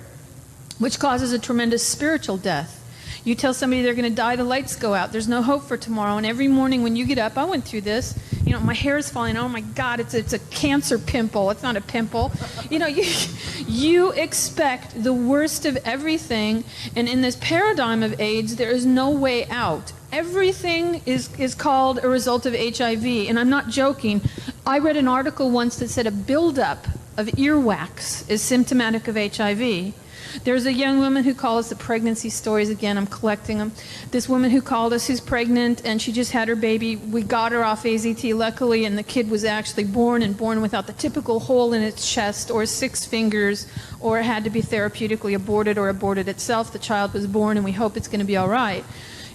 which causes a tremendous spiritual death. You tell somebody they're going to die, the lights go out. There's no hope for tomorrow. And every morning when you get up, I went through this. You know, my hair is falling. Oh my God, it's a cancer pimple. It's not a pimple. You know, you expect the worst of everything. And in this paradigm of AIDS, there is no way out. Everything is called a result of HIV. And I'm not joking. I read an article once that said a buildup of earwax is symptomatic of HIV. There's a young woman who called us the pregnancy stories. Again, I'm collecting them. This woman who called us who's pregnant and she just had her baby. We got her off AZT luckily, and the kid was actually born without the typical hole in its chest or 6 fingers, or had to be therapeutically aborted or aborted itself. The child was born and we hope it's going to be all right.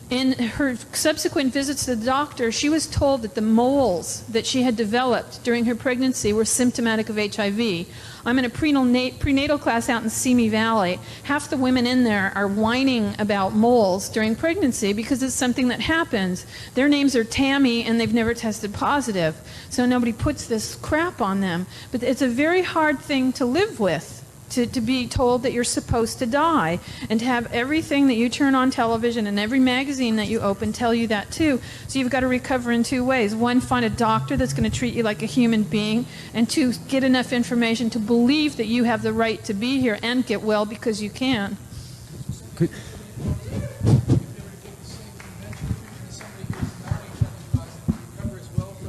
In her subsequent visits to the doctor, she was told that the moles that she had developed during her pregnancy were symptomatic of HIV. I'm in a prenatal class out in Simi Valley. Half the women in there are whining about moles during pregnancy because it's something that happens. Their names are Tammy and they've never tested positive. So nobody puts this crap on them. But it's a very hard thing to live with. To be told that you're supposed to die, and to have everything that you turn on television and every magazine that you open tell you that too. So you've got to recover in 2 ways. 1, find a doctor that's going to treat you like a human being, and 2, get enough information to believe that you have the right to be here and get well because you can.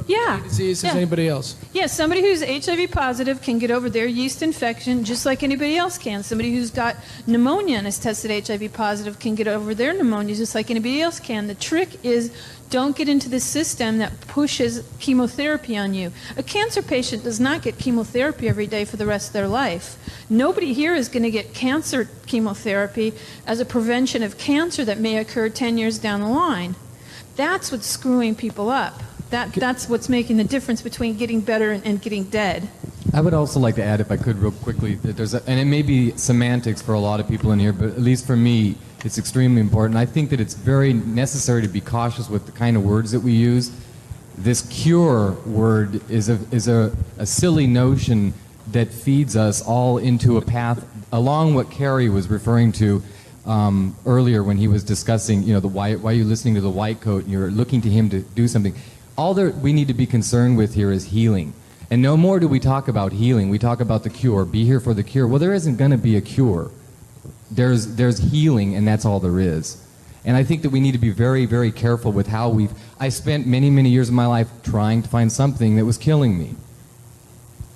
Yeah. Disease as anybody else. Yeah, somebody who's HIV positive can get over their yeast infection just like anybody else can. Somebody who's got pneumonia and is tested HIV positive can get over their pneumonia just like anybody else can. The trick is don't get into the system that pushes chemotherapy on you. A cancer patient does not get chemotherapy every day for the rest of their life. Nobody here is going to get cancer chemotherapy as a prevention of cancer that may occur 10 years down the line. That's what's screwing people up. That's what's making the difference between getting better and getting dead. I would also like to add, if I could, real quickly, that and it may be semantics for a lot of people in here, but at least for me, it's extremely important. I think that it's very necessary to be cautious with the kind of words that we use. This cure word is a silly notion that feeds us all into a path along what Kary was referring to earlier when he was discussing, you know, why are you listening to the white coat and you're looking to him to do something. All that we need to be concerned with here is healing. And no more do we talk about healing. We talk about the cure. Be here for the cure. Well, there isn't going to be a cure. There's healing, and that's all there is. And I think that we need to be very, very careful with how I spent many, many years of my life trying to find something that was killing me.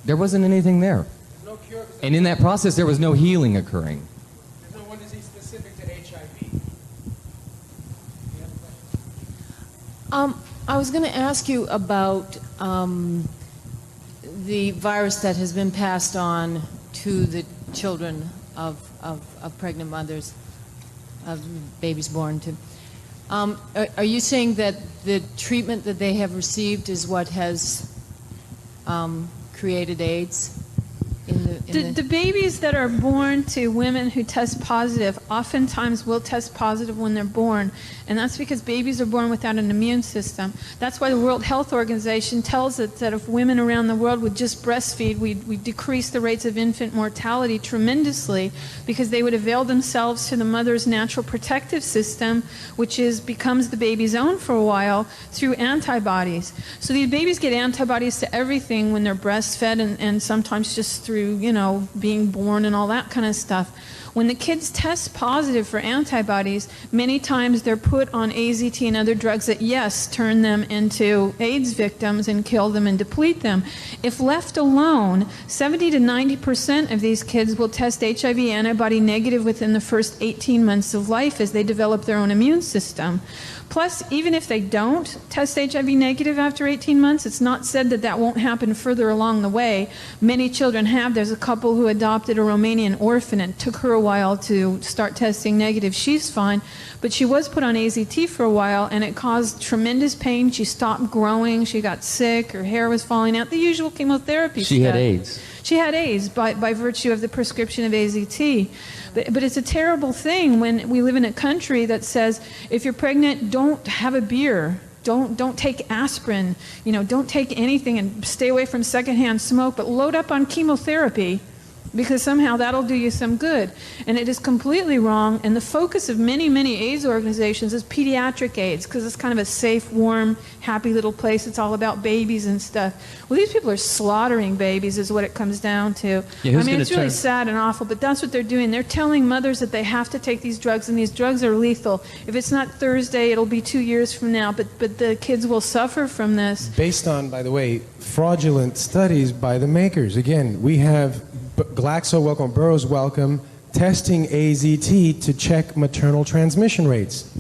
There wasn't anything there. No cure. And in that process, there was no healing occurring. There's no one disease specific to HIV. I was going to ask you about the virus that has been passed on to the children of pregnant mothers, of babies born to. Are you saying that the treatment that they have received is what has created AIDS? The babies that are born to women who test positive oftentimes will test positive when they're born, and that's because babies are born without an immune system. That's why the World Health Organization tells us that if women around the world would just breastfeed, we'd decrease the rates of infant mortality tremendously, because they would avail themselves to the mother's natural protective system, which becomes the baby's own for a while, through antibodies. So these babies get antibodies to everything when they're breastfed, and sometimes just through, being born and all that kind of stuff. When the kids test positive for antibodies, many times they're put on AZT and other drugs that, yes, turn them into AIDS victims and kill them and deplete them. If left alone, 70 to 90% of these kids will test HIV antibody negative within the first 18 months of life as they develop their own immune system. Plus, even if they don't test HIV negative after 18 months, it's not said that that won't happen further along the way. Many children have. There's a couple who adopted a Romanian orphan, and it took her a while to start testing negative. She's fine, but she was put on AZT for a while, and it caused tremendous pain. She stopped growing. She got sick. Her hair was falling out. The usual chemotherapy stuff. She had AIDS. She had AIDS by virtue of the prescription of AZT. But it's a terrible thing when we live in a country that says, if you're pregnant, don't have a beer. Don't take aspirin. Don't take anything, and stay away from secondhand smoke, but load up on chemotherapy, because somehow that'll do you some good. And it is completely wrong. And the focus of many, many AIDS organizations is pediatric AIDS, because it's kind of a safe, warm, happy little place. It's all about babies and stuff. Well, these people are slaughtering babies is what it comes down to. Yeah, I mean, it's really sad and awful, but that's what they're doing. They're telling mothers that they have to take these drugs, and these drugs are lethal. If it's not Thursday, it'll be 2 years from now, but the kids will suffer from this. Based on, by the way, fraudulent studies by the makers. Again, we have Glaxo Wellcome, Burroughs Wellcome, testing AZT to check maternal transmission rates.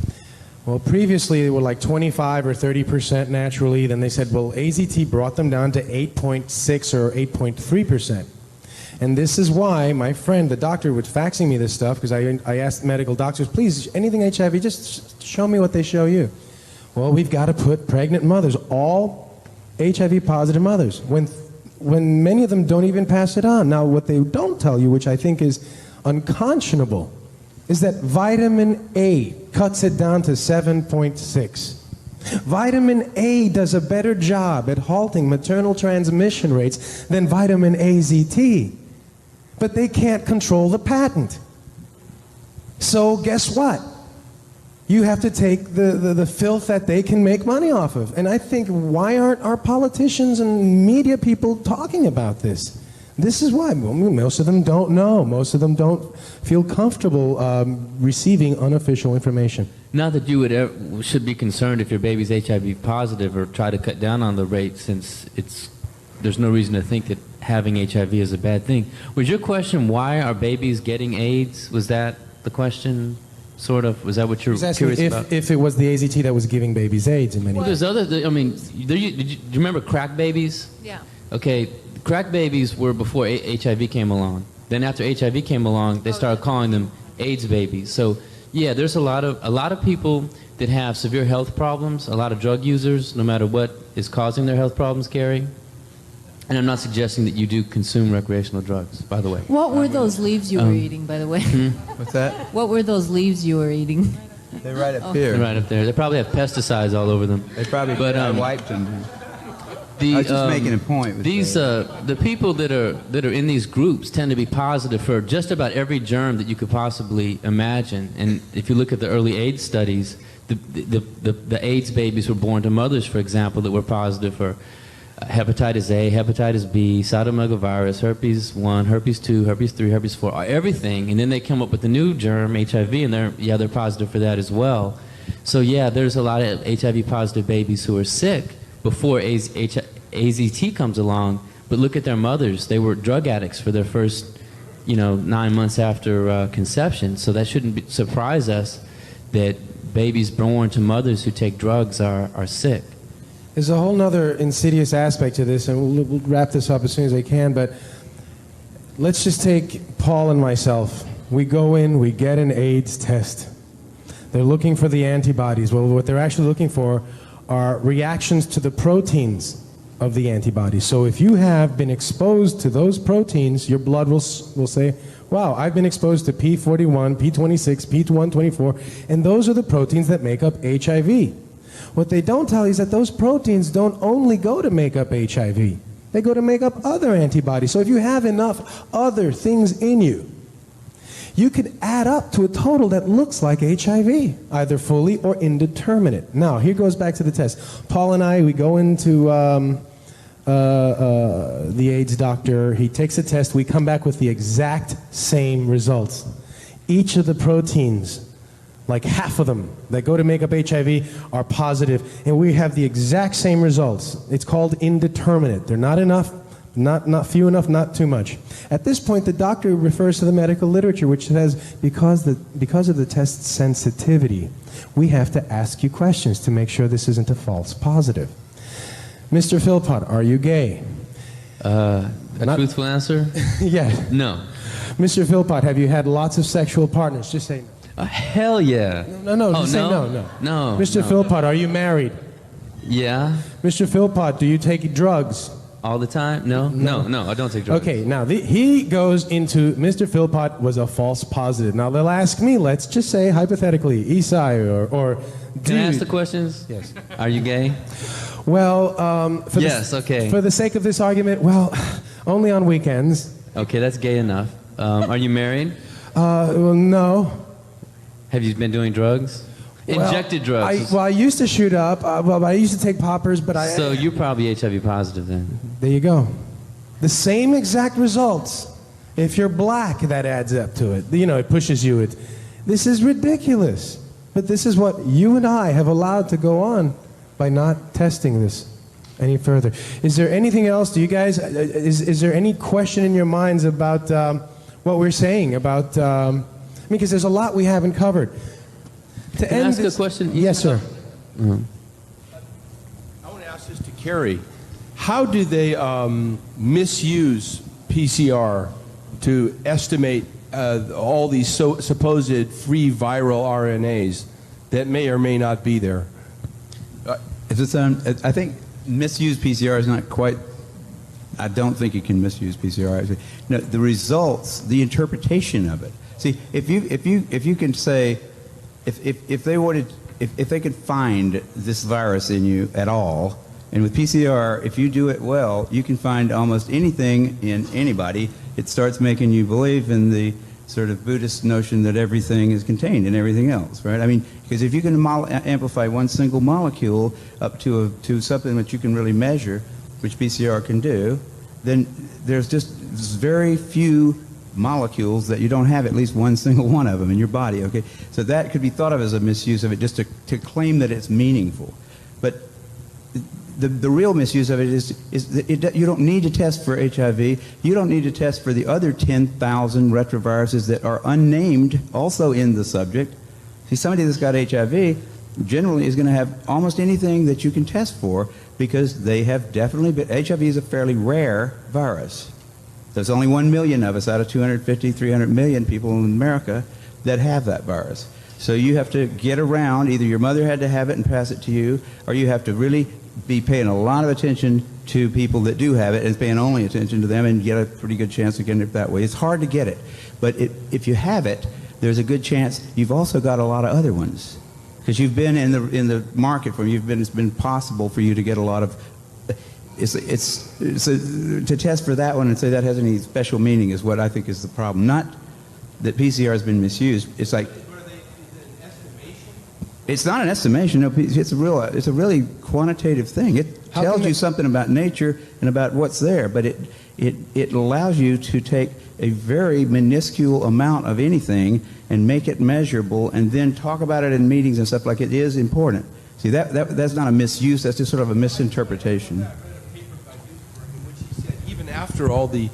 Well, previously they were like 25 or 30% naturally. Then they said, well, AZT brought them down to 8.6 or 8.3%. And this is why my friend, the doctor, was faxing me this stuff, because I asked medical doctors, please, anything HIV, just show me what they show you. Well, we've got to put pregnant mothers, all HIV positive mothers, when many of them don't even pass it on. Now, what they don't tell you, which I think is unconscionable, is that vitamin A cuts it down to 7.6. Vitamin A does a better job at halting maternal transmission rates than vitamin AZT. But they can't control the patent. So guess what? You have to take the filth that they can make money off of. And I think, why aren't our politicians and media people talking about this? This is why. Most of them don't know. Most of them don't feel comfortable receiving unofficial information. Not that you should be concerned if your baby's HIV positive, or try to cut down on the rate, since there's no reason to think that having HIV is a bad thing. Was your question, why are babies getting AIDS? Was that the question? Sort of. Was that what you're curious about? If it was the AZT that was giving babies AIDS in many Well, there's other. I mean, do you remember crack babies? Yeah. Okay, crack babies were before HIV came along. Then after HIV came along, they started calling them AIDS babies. So yeah, there's a lot of people that have severe health problems. A lot of drug users, no matter what is causing their health problems, Kary. And I'm not suggesting that you do consume recreational drugs, by the way. What were those leaves you were eating, by the way? What's that? What were those leaves you were eating? They're right up here. They're right up there. They probably have pesticides all over them. They probably wiped them. I was just making a point with these the people that are in these groups tend to be positive for just about every germ that you could possibly imagine. And if you look at the early AIDS studies, the AIDS babies were born to mothers, for example, that were positive for hepatitis A, hepatitis B, cytomegalovirus, herpes 1, herpes 2, herpes 3, herpes 4, everything. And then they come up with the new germ, HIV, and they're positive for that as well. So yeah, there's a lot of HIV positive babies who are sick before AZT comes along. But look at their mothers. They were drug addicts for their first 9 months after conception. So that shouldn't surprise us that babies born to mothers who take drugs are sick. There's a whole other insidious aspect to this, and we'll wrap this up as soon as I can, but let's just take Paul and myself. We go in, we get an AIDS test. They're looking for the antibodies. Well, what they're actually looking for are reactions to the proteins of the antibodies. So if you have been exposed to those proteins, your blood will say, wow, I've been exposed to P41, P26, P124, and those are the proteins that make up HIV. What they don't tell you is that those proteins don't only go to make up HIV. They go to make up other antibodies. So if you have enough other things in you, you could add up to a total that looks like HIV, either fully or indeterminate. Now, here goes back to the test. Paul and I, we go into the AIDS doctor. He takes a test. We come back with the exact same results. Each of the proteins, like half of them that go to make up HIV, are positive, and we have the exact same results. It's called indeterminate. They're not enough, not few enough, not too much. At this point, the doctor refers to the medical literature, which says because of the test's sensitivity, we have to ask you questions to make sure this isn't a false positive. Mr. Philpott, are you gay? Truthful answer? Yeah. No. Mr. Philpott, have you had lots of sexual partners? Just say no. Hell yeah. No, Oh, just say no? no. No. Mr. no. Philpott, are you married? Yeah. Mr. Philpott, do you take drugs? All the time? No. No, I don't take drugs. Okay, now he goes into Mr. Philpott was a false positive. Now they'll ask me, let's just say hypothetically, Isai or dude. Can I ask the questions? Yes. Are you gay? Well, okay. For the sake of this argument, well, only on weekends. Okay, that's gay enough. Are you married? Well, no. Have you been doing drugs? Injected drugs. I used to shoot up. I used to take poppers, but So you're probably HIV positive then. There you go. The same exact results. If you're black, that adds up to it. You know, it pushes you. This is ridiculous. But this is what you and I have allowed to go on by not testing this any further. Is there anything else? Do you guys? Is there any question in your minds about what we're saying about? Because there's a lot we haven't covered. Can I ask a question? Yes, sir. I want to ask this to Kary. How do they misuse PCR to estimate all these supposed free viral RNAs that may or may not be there? I think misuse PCR is not quite. I don't think you can misuse PCR. Actually, no, the results, the interpretation of it. See, if you can say. If they could find this virus in you at all, and with PCR, if you do it well, you can find almost anything in anybody. It starts making you believe in the sort of Buddhist notion that everything is contained in everything else, right? I mean, because if you can amplify one single molecule up to something that you can really measure, which PCR can do, then there's just very few molecules that you don't have at least one single one of them in your body, okay? So that could be thought of as a misuse of it, just to claim that it's meaningful. But the real misuse of it is that you don't need to test for HIV. You don't need to test for the other 10,000 retroviruses that are unnamed also in the subject. See, somebody that's got HIV generally is going to have almost anything that you can test for because they have definitely been, HIV is a fairly rare virus. There's only 1 million of us out of 250, 300 million people in America that have that virus. So you have to get around, either your mother had to have it and pass it to you, or you have to really be paying a lot of attention to people that do have it and paying only attention to them and get a pretty good chance of getting it that way. It's hard to get it, but if you have it, there's a good chance you've also got a lot of other ones. Because you've been in the market for them, it's been possible for you to get a lot of. To test for that one and say that has any special meaning is what I think is the problem. Not that PCR has been misused. It's like. It's not an estimation. No, it's a really quantitative thing. It tells you something about nature and about what's there, but it allows you to take a very minuscule amount of anything and make it measurable, and then talk about it in meetings and stuff like it is important. See, that's not a misuse. That's just sort of a misinterpretation. Even after all these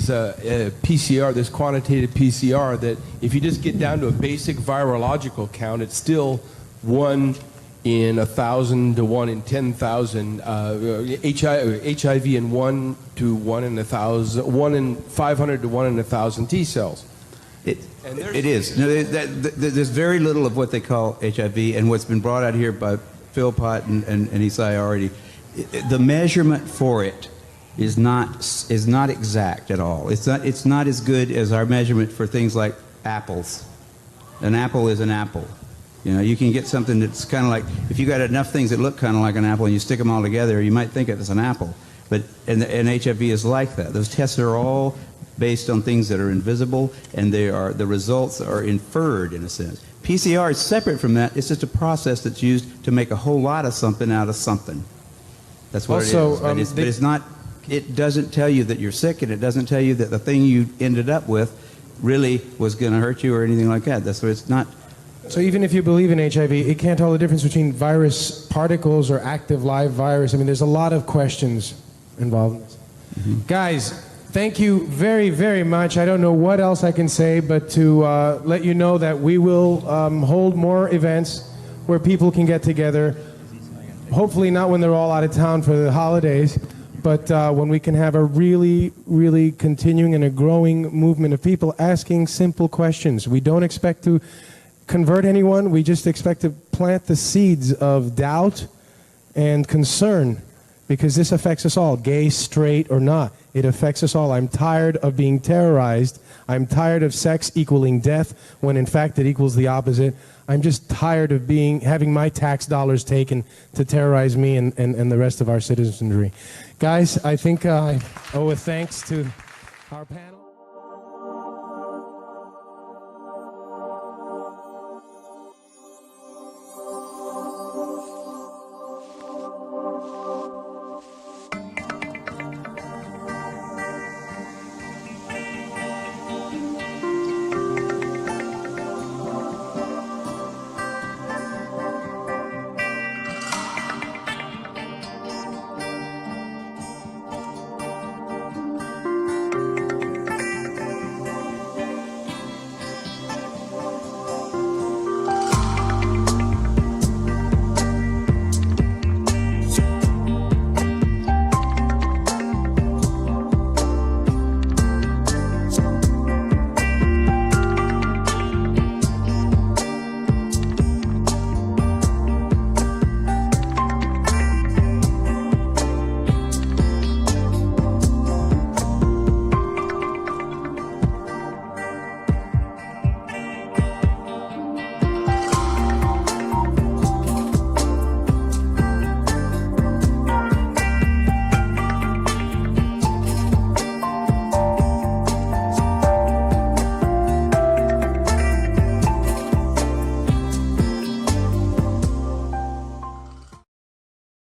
PCR, this quantitative PCR, that if you just get down to a basic virological count, it's still one in 1,000 to 1 in 10,000, HIV in 1 to 1 in 1,000, 1 in 500 to 1 in 1,000 T cells. It is. No, there's very little of what they call HIV, and what's been brought out here by Philpott and Isai already. The measurement for it is not exact at all. It's not as good as our measurement for things like apples. An apple is an apple. You know, you can get something that's kind of like, if you got enough things that look kind of like an apple and you stick them all together, you might think it's an apple. But and HIV is like that. Those tests are all based on things that are invisible, and the results are inferred in a sense. PCR is separate from that. It's just a process that's used to make a whole lot of something out of something. That's what Also, it is. But it's not. It doesn't tell you that you're sick, and it doesn't tell you that the thing you ended up with really was going to hurt you or anything like that. That's what it's not. So even if you believe in HIV, it can't tell the difference between virus particles or active live virus. I mean, there's a lot of questions involved in this. Guys, thank you very, very much. I don't know what else I can say, but to let you know that we will hold more events where people can get together. Hopefully not when they're all out of town for the holidays, but when we can have a really, really continuing and a growing movement of people asking simple questions. We don't expect to convert anyone. We just expect to plant the seeds of doubt and concern, because this affects us all, gay, straight, or not. It affects us all. I'm tired of being terrorized. I'm tired of sex equaling death when in fact it equals the opposite. I'm just tired of having my tax dollars taken to terrorize me and the rest of our citizenry. Guys, I think I owe a thanks to our panel.